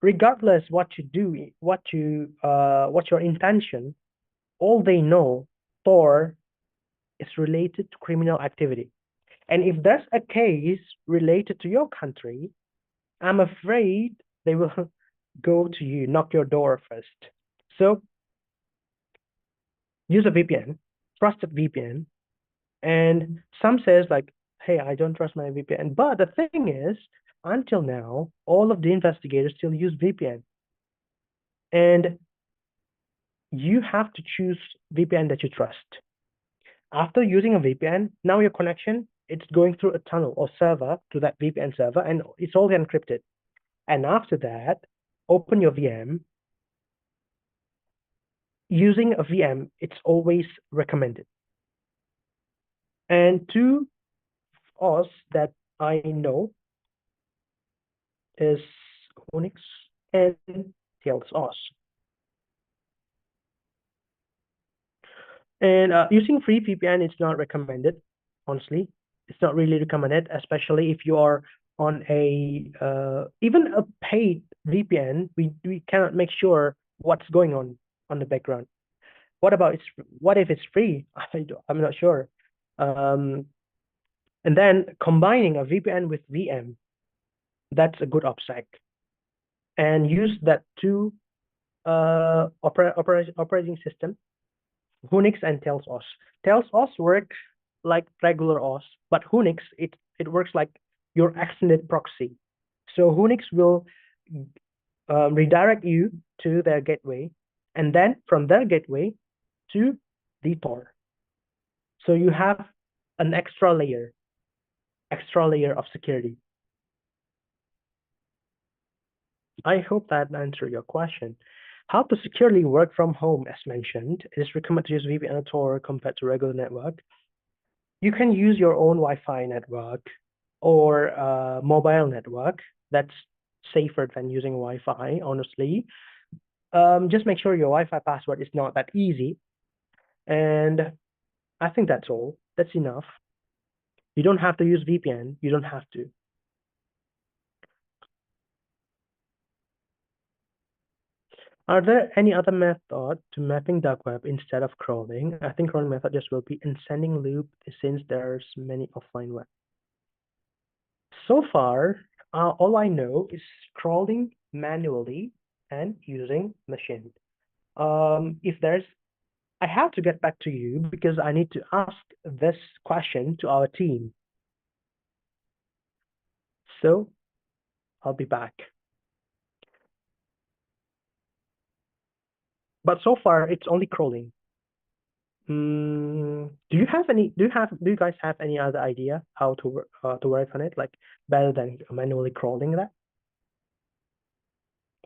regardless what you do, what's your intention, all they know, Tor is related to criminal activity. And if there's a case related to your country, I'm afraid they will go to you, knock your door first. So use a VPN, trusted VPN. And some says like, hey, I don't trust my VPN. But the thing is, until now, all of the investigators still use VPN. And you have to choose VPN that you trust. After using a VPN, now your connection, it's going through a tunnel or server to that VPN server, and it's all encrypted. And after that, open your VM. Using a VM, it's always recommended. And two OS that I know is Unix and TLS. And using free VPN is not recommended, honestly. It's not really recommended, especially if you are on even a paid VPN, we cannot make sure what's going on the background. What if it's free? I'm not sure. Um, and then combining a VPN with VM, that's a good OPSEC. And use that two operating system, Unix and Tails OS. Tails OS works like regular OS, but Unix it works like your extended proxy. So Unix will redirect you to their gateway, and then from their gateway to the Tor. So you have an extra layer of security. I hope that answered your question. How to securely work from home, as mentioned, it is recommended to use VPN or Tor compared to regular network. You can use your own Wi-Fi network or mobile network. That's safer than using Wi-Fi, honestly. Just make sure your Wi-Fi password is not that easy. And I think that's all. That's enough. You don't have to use VPN. You don't have to. Are there any other method to mapping dark web instead of crawling? I think crawling method just will be in sending loop since there's many offline web. So far, all I know is crawling manually and using machine. If there's, I have to get back to you because I need to ask this question to our team. So I'll be back. But so far, it's only crawling. Do you guys have any other idea how to work on it, like better than manually crawling that?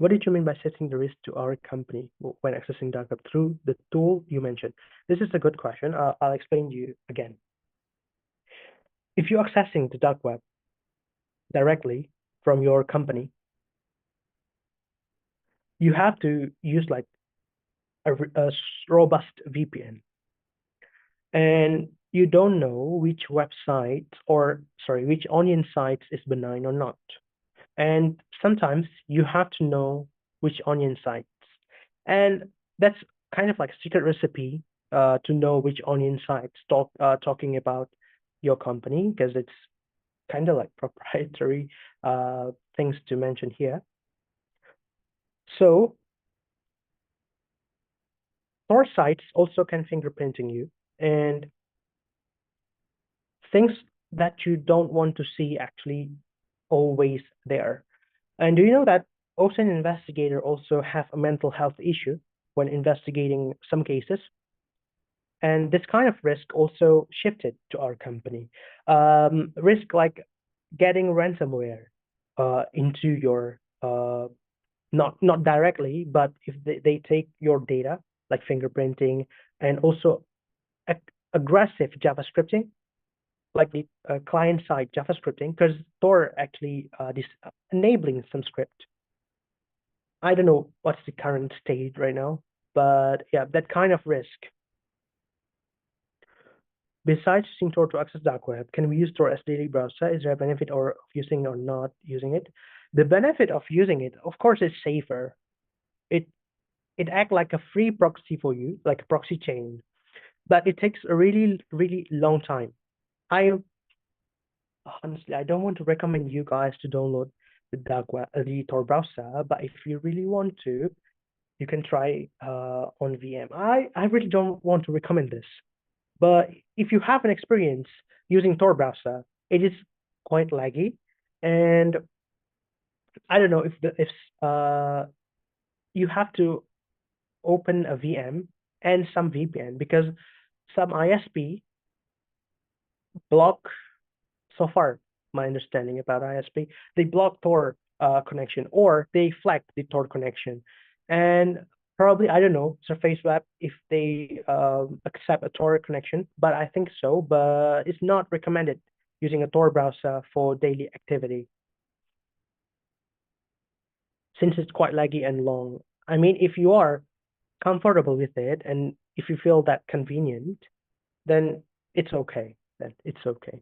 What did you mean by setting the risk to our company when accessing dark web through the tool you mentioned? This is a good question. I'll explain to you again. If you're accessing the dark web directly from your company, you have to use like a robust VPN, and you don't know which website or sorry, which onion sites is benign or not. And sometimes you have to know which onion sites. And that's kind of like a secret recipe to know which onion sites talking about your company, because it's kind of like proprietary things to mention here. So Tor sites also can fingerprinting you, and things that you don't want to see actually always there. And do you know that OSINT investigator also have a mental health issue when investigating some cases? And this kind of risk also shifted to our company. Risk like getting ransomware into your not directly, but if they take your data like fingerprinting and also aggressive JavaScripting, like the client side JavaScripting, because Tor actually enabling some script. I don't know what's the current state right now, but yeah, that kind of risk. Besides using Tor to access dark web, can we use Tor as daily browser? Is there a benefit of using or not using it? The benefit of using it, of course, is safer. It acts like a free proxy for you, like a proxy chain, but it takes a really long time. I honestly, I don't want to recommend you guys to download the dark web, the Tor browser, but if you really want to, you can try on VM. I really don't want to recommend this, but if you have an experience using Tor browser, it is quite laggy, and I don't know if you have to open a VM and some VPN, because some ISP block, so far my understanding about ISP, they block Tor connection, or they flag the Tor connection. And probably, I don't know, Surface Web, if they accept a Tor connection, but I think so, but it's not recommended using a Tor browser for daily activity, since it's quite laggy and long. I mean, if you are comfortable with it and if you feel that convenient, then it's okay. Then it's okay.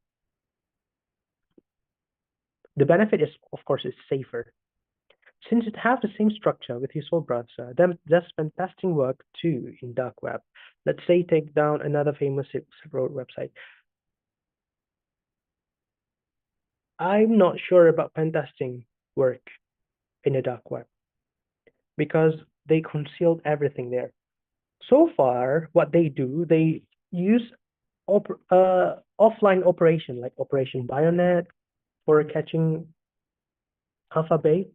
The benefit is, of course, it's safer. Since it has the same structure with Visual browser, then does pen testing work too in dark web? Let's say take down another famous road website. I'm not sure about pen testing work in the dark web because they concealed everything there. So far, what they do, they use offline operation like Operation Bayonet for catching Alphabet,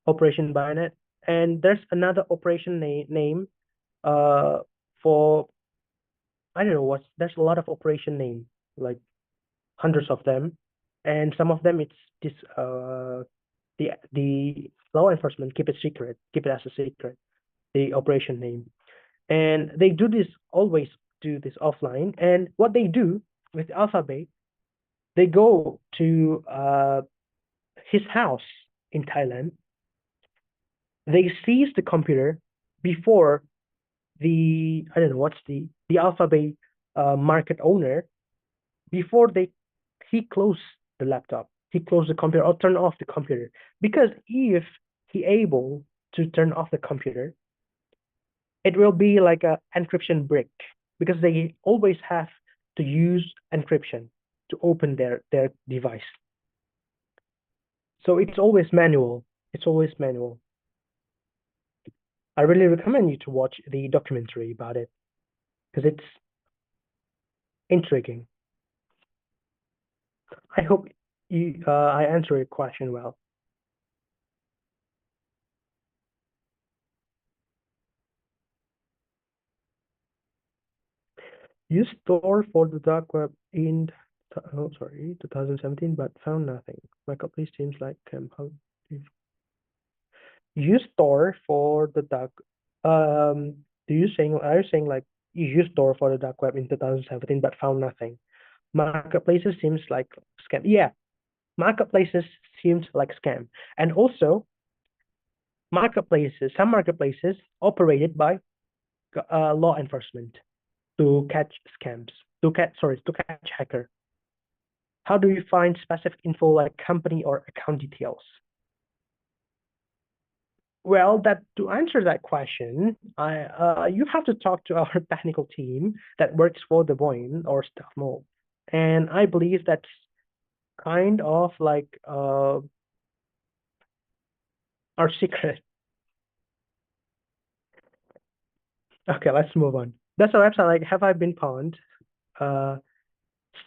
Operation Bayonet, and there's another operation name for I don't know what's there's a lot of operation name, like hundreds of them, and some of them it's this the law enforcement keep it secret, keep it as a secret, the operation name. And they always do this offline. And what they do with Alphabet, they go to his house in Thailand. They seize the computer before I don't know what's the Alphabet market owner, before he closed the laptop, he closed the computer or turn off the computer. Because if he able to turn off the computer, it will be like a encryption brick, because they always have to use encryption to open their device. So it's always manual. It's always manual. I really recommend you to watch the documentary about it because it's intriguing. I hope I answer your question well. Used Tor for the dark web in 2017, but found nothing. My company seems like how use Tor for the dark. Are you saying like you used Tor for the dark web in 2017 but found nothing? Marketplaces seems like scam. Yeah, marketplaces seems like scam, and also some marketplaces operated by law enforcement to catch scams, to catch hacker. How do you find specific info like company or account details? Well, that to answer that question, you have to talk to our technical team that works for the Boeing or Stuff Mall, and I believe that's kind of like our secret. Okay, let's move on. That's our website. Like, have I been pawned? Uh,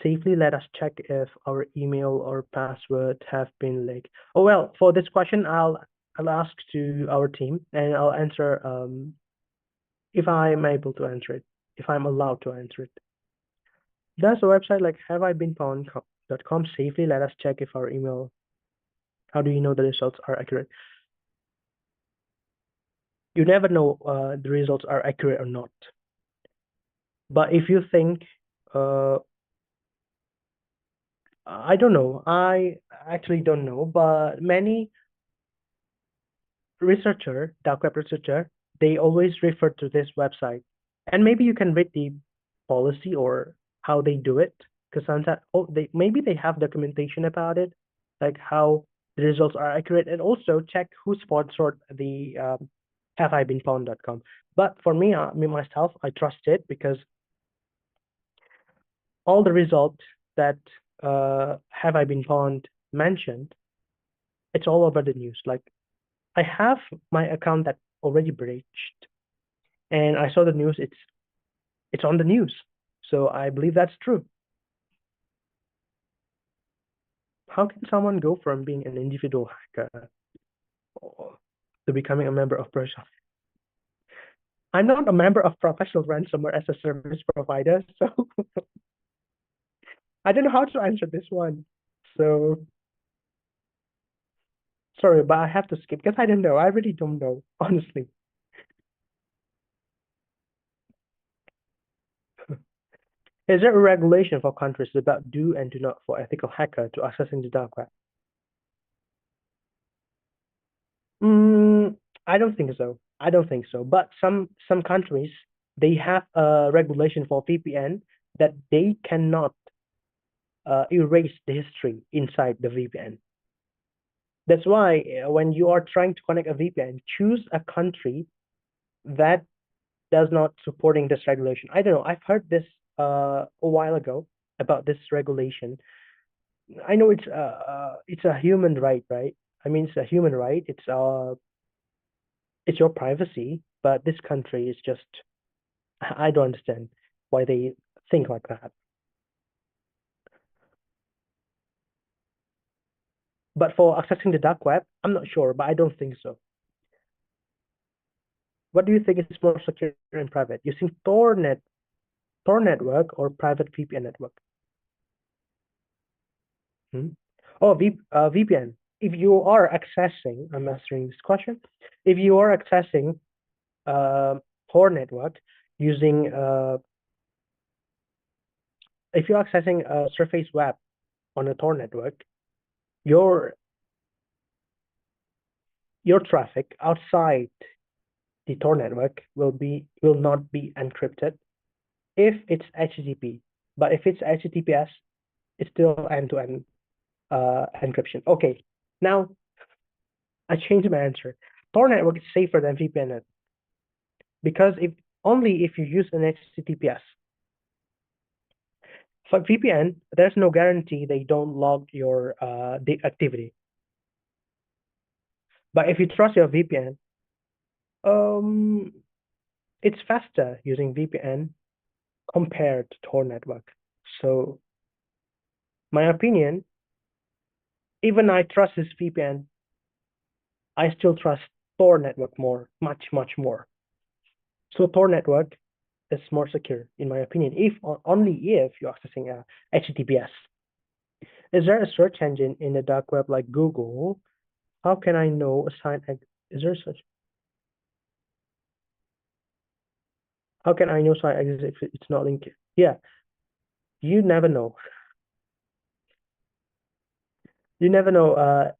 Safely let us check if our email or password have been leaked. Oh well, for this question, I'll ask to our team and I'll answer if I'm able to answer it, if I'm allowed to answer it. Does a website like haveibeenpawned.com safely let us check if our email? How do you know the results are accurate? You never know the results are accurate or not. But if you think I don't know. I actually don't know, but many dark web researcher, they always refer to this website. And maybe you can read the policy or how they do it, because sometimes maybe they have documentation about it, like how the results are accurate, and also check who sponsored the haveibeenpawned.com. But for me, myself, I trust it because all the results that Have I Been Pawned mentioned, it's all over the news. Like I have my account that already breached, and I saw the news. It's on the news, so I believe that's true. How can someone go from being an individual hacker to becoming a member of professional? I'm not a member of professional ransomware as a service provider, so I don't know how to answer this one. So sorry, but I have to skip because I don't know. I really don't know, honestly. Is there a regulation for countries about do and do not for ethical hacker to accessing the dark web? Mm, I don't think so. I don't think so. But some countries they have a regulation for VPN that they cannot erase the history inside the VPN. That's why when you are trying to connect a VPN, choose a country that does not supporting this regulation. I don't know. I've heard this a while ago about this regulation. I know it's a human right, right? I mean, it's a human right. It's your privacy, but this country is just I don't understand why they think like that. But for accessing the dark web, I'm not sure, but I don't think so. What do you think is more secure and private? Using Tor network or private VPN network? Hmm? Oh, VPN. If you are accessing, I'm answering this question. If you are accessing Tor network using if you're accessing a surface web on a Tor network, your traffic outside the Tor network will not be encrypted if it's HTTP. But if it's HTTPS, it's still end-to-end encryption. Okay, now I changed my answer. Tor network is safer than VPN because only if you use an HTTPS. For VPN, there's no guarantee they don't log your the activity. But if you trust your VPN, it's faster using VPN compared to Tor network. So, my opinion, even I trust this VPN, I still trust Tor network more, much more. So Tor network is more secure, in my opinion, only if you're accessing a HTTPS. Is there a search engine in the dark web like Google? How can I know a site Is there such? How can I know site exists if it's not linked? Yeah, you never know. You never know.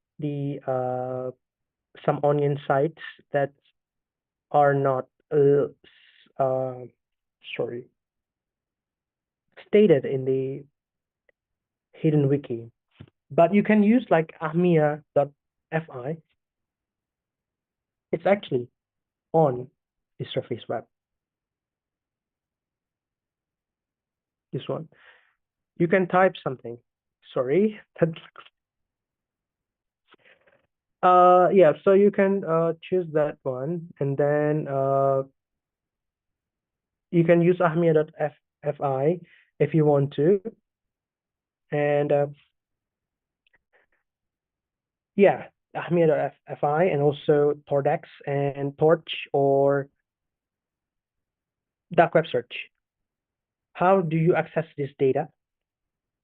Some onion sites that are not sorry stated in the hidden wiki, but you can use like ahmia.fi. It's actually on the Surface Web. This one. You can type something. Sorry. Yeah, so you can choose that one, and then you can use ahmia.fi if you want to. And yeah, ahmia.fi and also Tordex and Torch or dark web search. How do you access this data?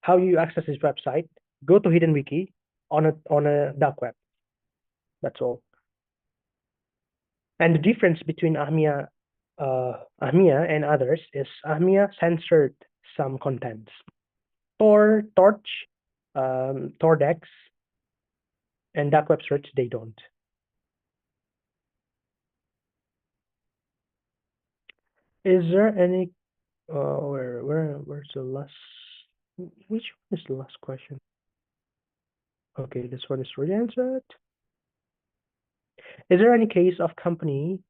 How do you access this website? Go to Hidden Wiki on a dark web. That's all. And the difference between Ahmia and others is Ahmia censored some contents. Torch, Tordex, and dark web search, they don't. Is there any where's the last, which one is the last question? Okay, this one is already answered. Is there any case of company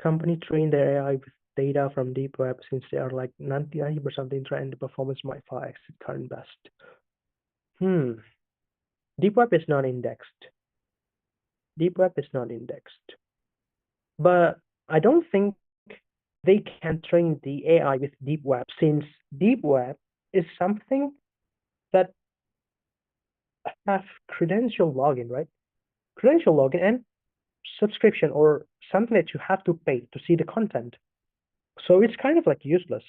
train their AI with data from deep web since they are like 90% intra and the performance might far exceed current best? Deep web is not indexed. Deep web is not indexed. But I don't think they can train the AI with deep web since deep web is something that have credential login, right? Credential login and subscription or something that you have to pay to see the content. So it's kind of like useless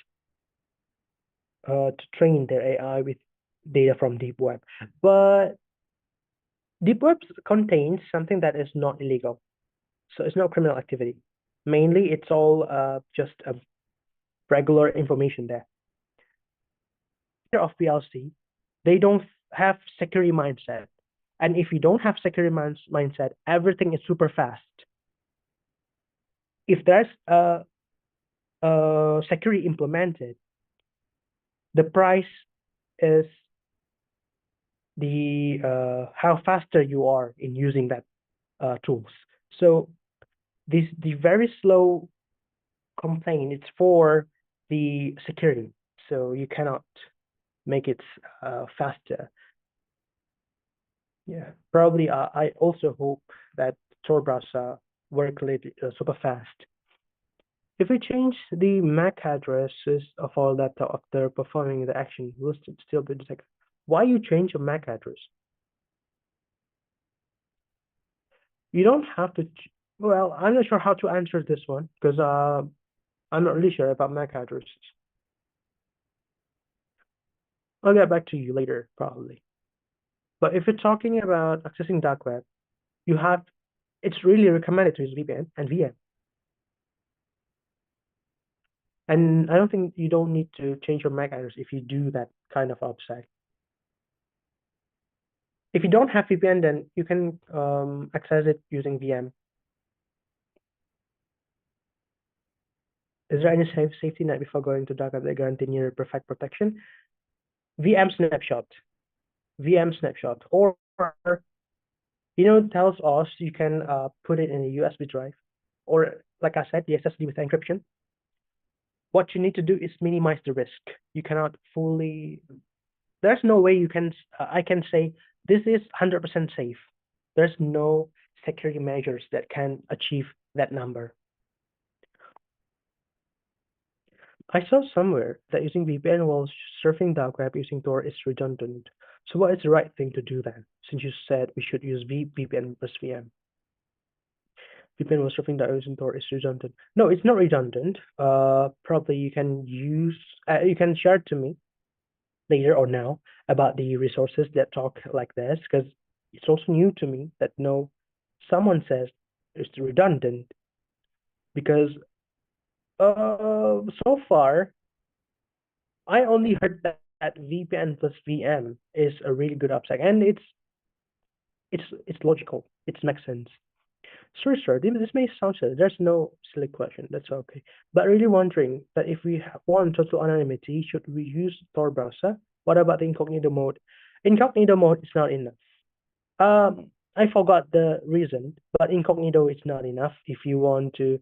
to train their AI with data from deep web. But deep web contains something that is not illegal. So it's not criminal activity. Mainly, it's all just a regular information there. Of PLC, they don't have security mindset. And if you don't have security mindset, everything is super fast. If there's security implemented, the price is the how faster you are in using that tools. So the very slow complaint, it's for the security. So you cannot make it faster. Yeah, probably I also hope that Tor browser work super fast. If we change the MAC addresses of all data after performing the action, will it still be detected? Why you change your MAC address? You don't have to. Well, I'm not sure how to answer this one because I'm not really sure about MAC addresses. I'll get back to you later, probably. But if you're talking about accessing dark web, it's really recommended to use VPN and VM. And I don't think you don't need to change your MAC address if you do that kind of OPSEC. If you don't have VPN, then you can access it using VM. Is there any safety net before going to dark web that guarantee near perfect protection? VM snapshot. VM snapshot. Or, tells us you can put it in a USB drive. Or, like I said, the SSD with encryption. What you need to do is minimize the risk. You cannot fully. There's no way you can. I can say this is 100% safe. There's no security measures that can achieve that number. I saw somewhere that using VPN while surfing dark web using Tor is redundant. So what is the right thing to do then? Since you said we should use VPN plus VM. VPN while surfing dark web using Tor is redundant. No, it's not redundant. Probably you can you can share to me later or now about the resources that talk like this, because it's also new to me that someone says It's redundant because so far I only heard that VPN plus VM is a really good upside, and it's logical. It makes sense. Sorry, sir, this may sound silly. There's no silly question. That's okay. But really wondering that if we want total anonymity, should we use Tor browser? What about the incognito mode? Incognito mode is not enough. I forgot the reason, but incognito is not enough if you want to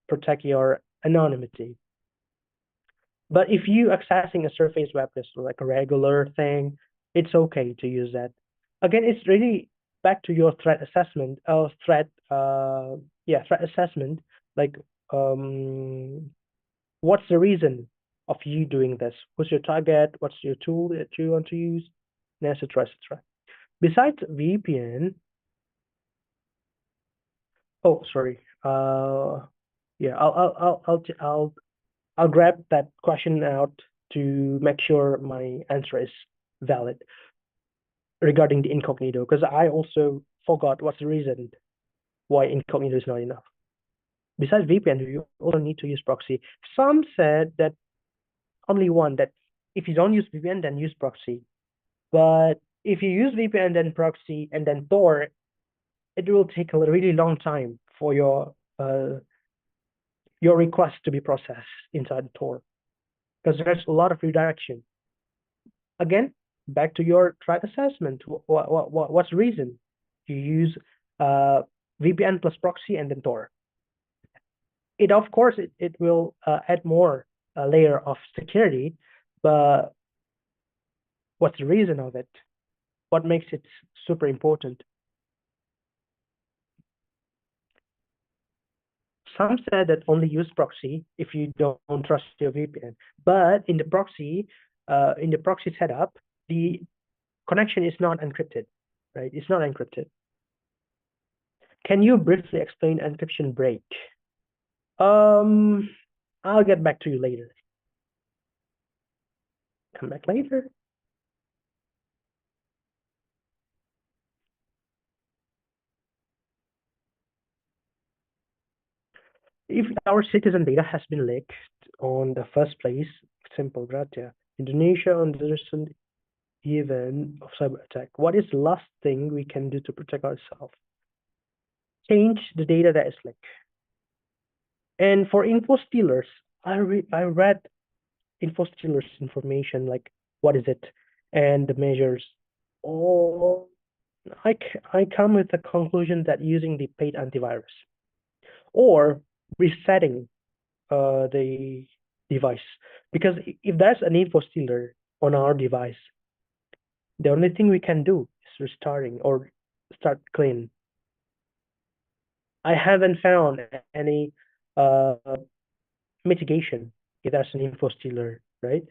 protect your anonymity. But if you accessing a surface web browser like a regular thing, it's okay to use that. Again, it's really back to your threat assessment, threat assessment. Like, what's the reason of you doing this? What's your target? What's your tool that you want to use? And et cetera, et cetera. Besides VPN, oh, sorry. Yeah, I'll grab that question out to make sure my answer is valid regarding the incognito, because I also forgot what's the reason why incognito is not enough. Besides VPN, you also need to use proxy. Some said that only one, that if you don't use VPN, then use proxy. But if you use VPN, then proxy, and then Tor, it will take a really long time for your request to be processed inside Tor, because there's a lot of redirection. Again, back to your threat assessment. What's the reason you use VPN plus proxy and then Tor? It of course it will add more layer of security, but what's the reason of it? What makes it super important? Some said that only use proxy if you don't trust your VPN, but in the proxy setup, the connection is not encrypted, right? It's not encrypted. Can you briefly explain encryption break? I'll get back to you later. Come back later. If our citizen data has been leaked on the first place, simple data, Indonesia on the recent event of cyber attack, what is the last thing we can do to protect ourselves? Change the data that is leaked. And for info stealers, I read info stealers information, like what is it and the measures. Oh, I come with the conclusion that using the paid antivirus or resetting the device, because if there's an info stealer on our device, the only thing we can do is restarting or start clean. I haven't found any mitigation if there's an info stealer, right?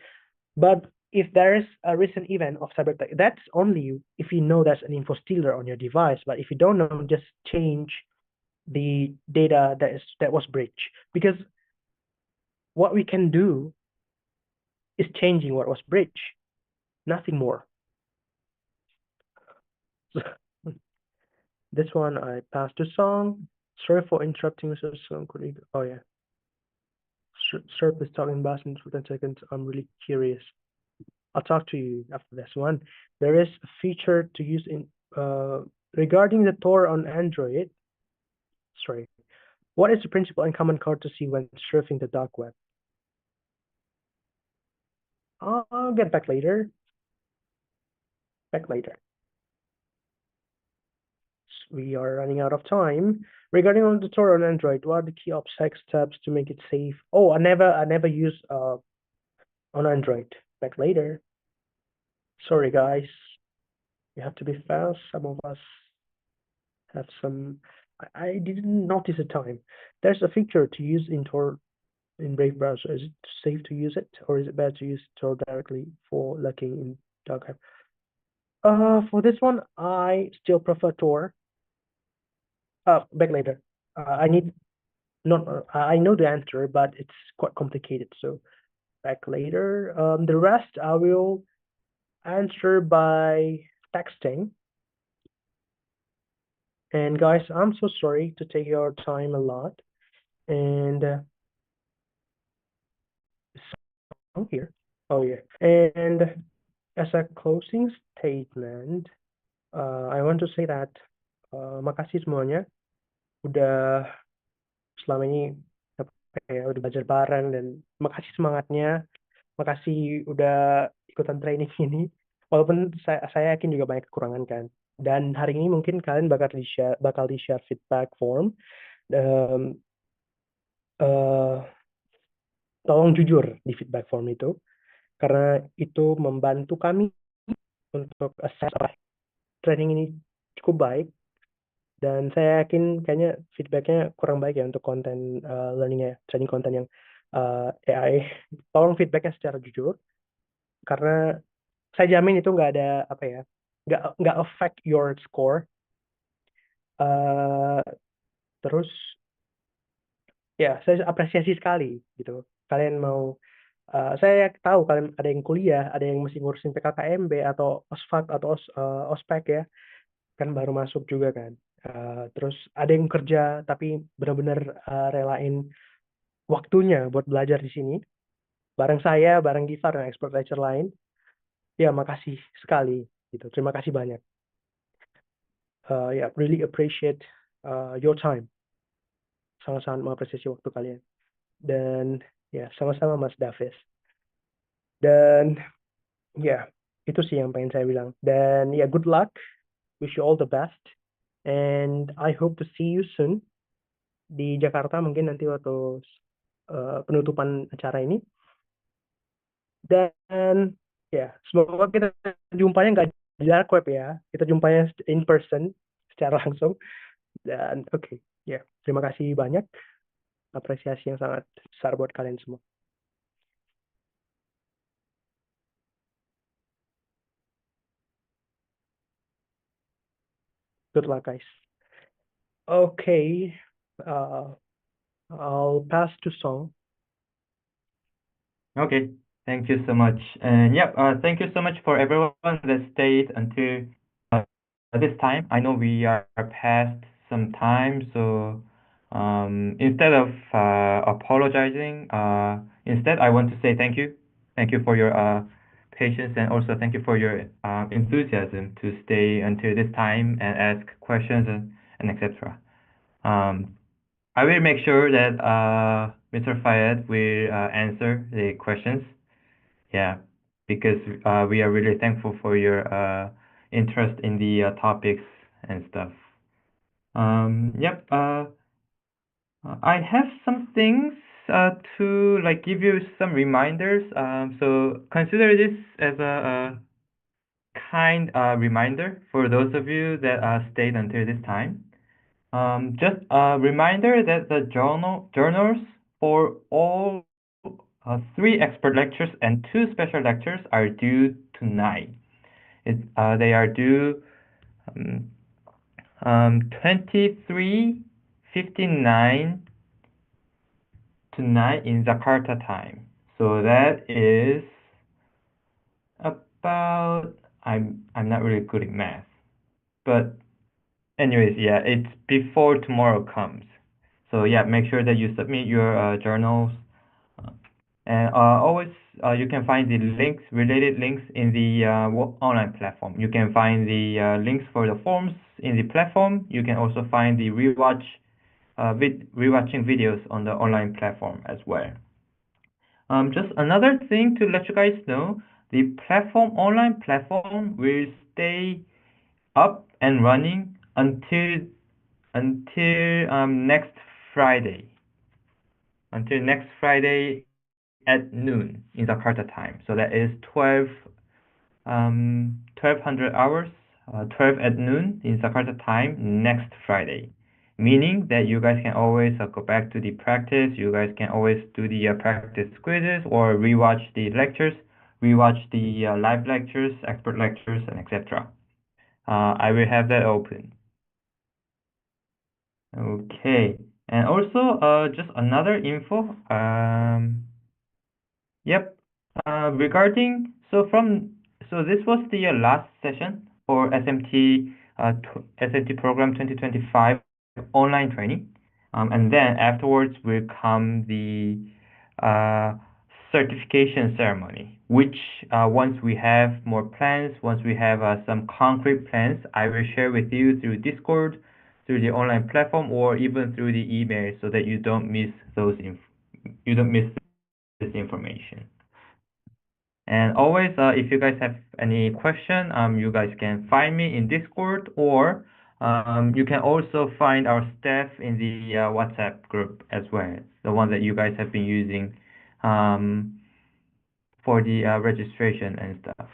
But if there is a recent event of cyber attack, that's only if you know there's an info stealer on your device. But if you don't know, just change the data that was breached, because what we can do is changing what was breached, nothing more. This one I passed the song. Sorry for interrupting, Mr. Song. Oh yeah. Sir, please talk in Basque for 10 seconds. I'm really curious. I'll talk to you after this one. There is a feature to use in regarding the Tor on Android. Sorry. What is the principle and common courtesy when surfing the dark web? I'll get back later. Back later. We are running out of time. Regarding on the Tor on Android, what are the key OPSEC steps to make it safe? Oh, I never use on Android. Back later. Sorry guys. You have to be fast. Some of us have some. I didn't notice the time. There's a feature to use in Tor in Brave browser. Is it safe to use it, or is it better to use Tor directly for looking in dark web? For this one, I still prefer Tor. Back later. I need not. I know the answer, but it's quite complicated. So back later. The rest I will answer by texting. And guys, I'm so sorry to take your time a lot. And oh here, oh yeah. And as a closing statement, I want to say that makasih semuanya udah selama ini apa ya, udah belajar bareng, dan makasih semangatnya, makasih udah ikutan training ini. Walaupun saya yakin juga banyak kekurangan kan. Dan hari ini mungkin kalian bakal di-share feedback form. Um, uh, Tolong jujur di feedback form itu, karena itu membantu kami untuk assess apakah training ini cukup baik. Dan saya yakin kayaknya feedbacknya kurang baik ya untuk konten learningnya, training konten yang AI. Tolong feedbacknya secara jujur, karena saya jamin itu nggak ada apa ya, nggak affect your score. Uh, Terus ya saya apresiasi sekali gitu. Kalian mau, saya tahu kalian ada yang kuliah, ada yang masih ngurusin PKKMB atau OSFAK atau OSPEK ya, kan baru masuk juga kan. Terus ada yang kerja tapi benar-benar relain waktunya buat belajar di sini bareng saya, bareng Givar dan expert lecture lain. Ya makasih sekali gitu. Terima kasih banyak. Ya really appreciate your time. Sangat-sangat mengapresiasi waktu kalian. Dan ya sama-sama Mas Davis. Dan ya itu sih yang pengen saya bilang. Dan ya good luck. Wish you all the best. And I hope to see you soon di Jakarta, mungkin nanti waktu penutupan acara ini. Dan ya semoga kita jumpanya nggak di dark web ya. Kita jumpanya in person secara langsung. Dan oke, ya terima kasih banyak. Apresiasi yang sangat besar buat kalian semua. Good luck, guys. Okay, I'll pass to Song. Okay, thank you so much. And yep, thank you so much for everyone that stayed until this time. I know we are past some time, so instead of apologizing, instead I want to say thank you. Thank you for your patience, and also thank you for your enthusiasm to stay until this time and ask questions and etc. I will make sure that Mr. Fayed will answer the questions. Yeah, because we are really thankful for your interest in the topics and stuff. Yep. I have some things to like give you some reminders. So consider this as a kind reminder for those of you that stayed until this time. Just a reminder that the journals for all 3 expert lectures and 2 special lectures are due tonight. They are due 23:59 tonight in Jakarta time. So that is about, I'm not really good at math, but anyways, yeah, it's before tomorrow comes. So yeah, make sure that you submit your journals, and always you can find the links, related links in the online platform. You can find the links for the forms in the platform. You can also find the rewatching videos on the online platform as well. Just another thing to let you guys know, the online platform will stay up and running until next Friday. Until next Friday at noon in Jakarta time. So that is 1200 hours, 12 at noon in Jakarta time next Friday. Meaning that you guys can always go back to the practice. You guys can always do the practice quizzes or rewatch the lectures, rewatch the live lectures, expert lectures, and etc. I will have that open. Okay, and also just another info. Yep. Regarding, so this was the last session for SMT SAT Program 2025 online training. And then afterwards will come the certification ceremony, which once we have more plans, once we have some concrete plans, I will share with you through Discord, through the online platform, or even through the email, so that you don't miss this information. And always, if you guys have any question, you guys can find me in Discord, or you can also find our staff in the WhatsApp group as well, the one that you guys have been using for the registration and stuff.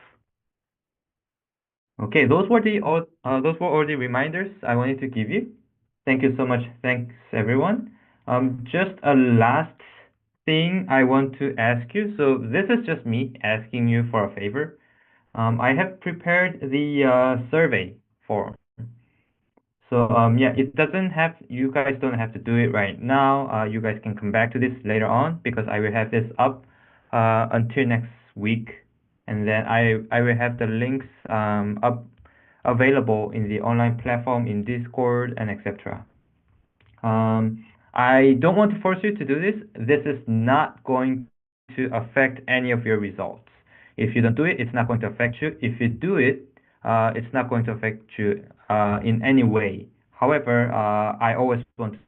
Okay, those were all the reminders I wanted to give you. Thank you so much. Thanks, everyone. Just a last thing I want to ask you. So this is just me asking you for a favor. I have prepared the survey form. So yeah, you guys don't have to do it right now. You guys can come back to this later on, because I will have this up until next week, and then I will have the links up available in the online platform, in Discord, and etc. I don't want to force you to do this. This is not going to affect any of your results. If you don't do it, it's not going to affect you. If you do it, it's not going to affect you in any way. However, I always want to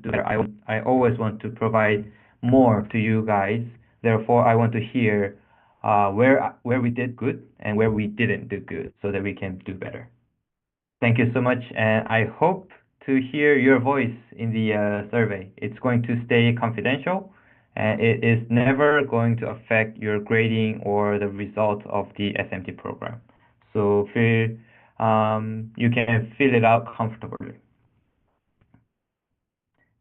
do better. I always want to provide more to you guys. Therefore, I want to hear where we did good and where we didn't do good, so that we can do better. Thank you so much, and I hope to hear your voice in the survey. It's going to stay confidential, and it is never going to affect your grading or the result of the SMT program. So you can fill it out comfortably.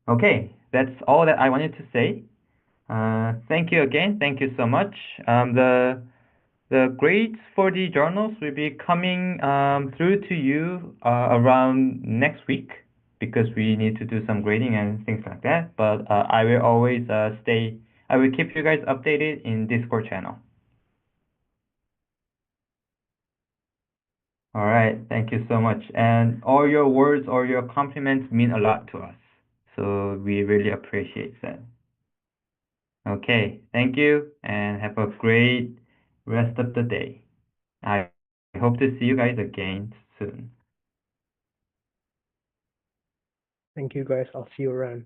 Okay, that's all that I wanted to say. Thank you again. Thank you so much. The grades for the journals will be coming through to you around next week, because we need to do some grading and things like that. But I will always I will keep you guys updated in Discord channel. All right, thank you so much. And all your words or your compliments mean a lot to us. So we really appreciate that. Okay, thank you, and have a great rest of the day. I hope to see you guys again soon. Thank you, guys. I'll see you around.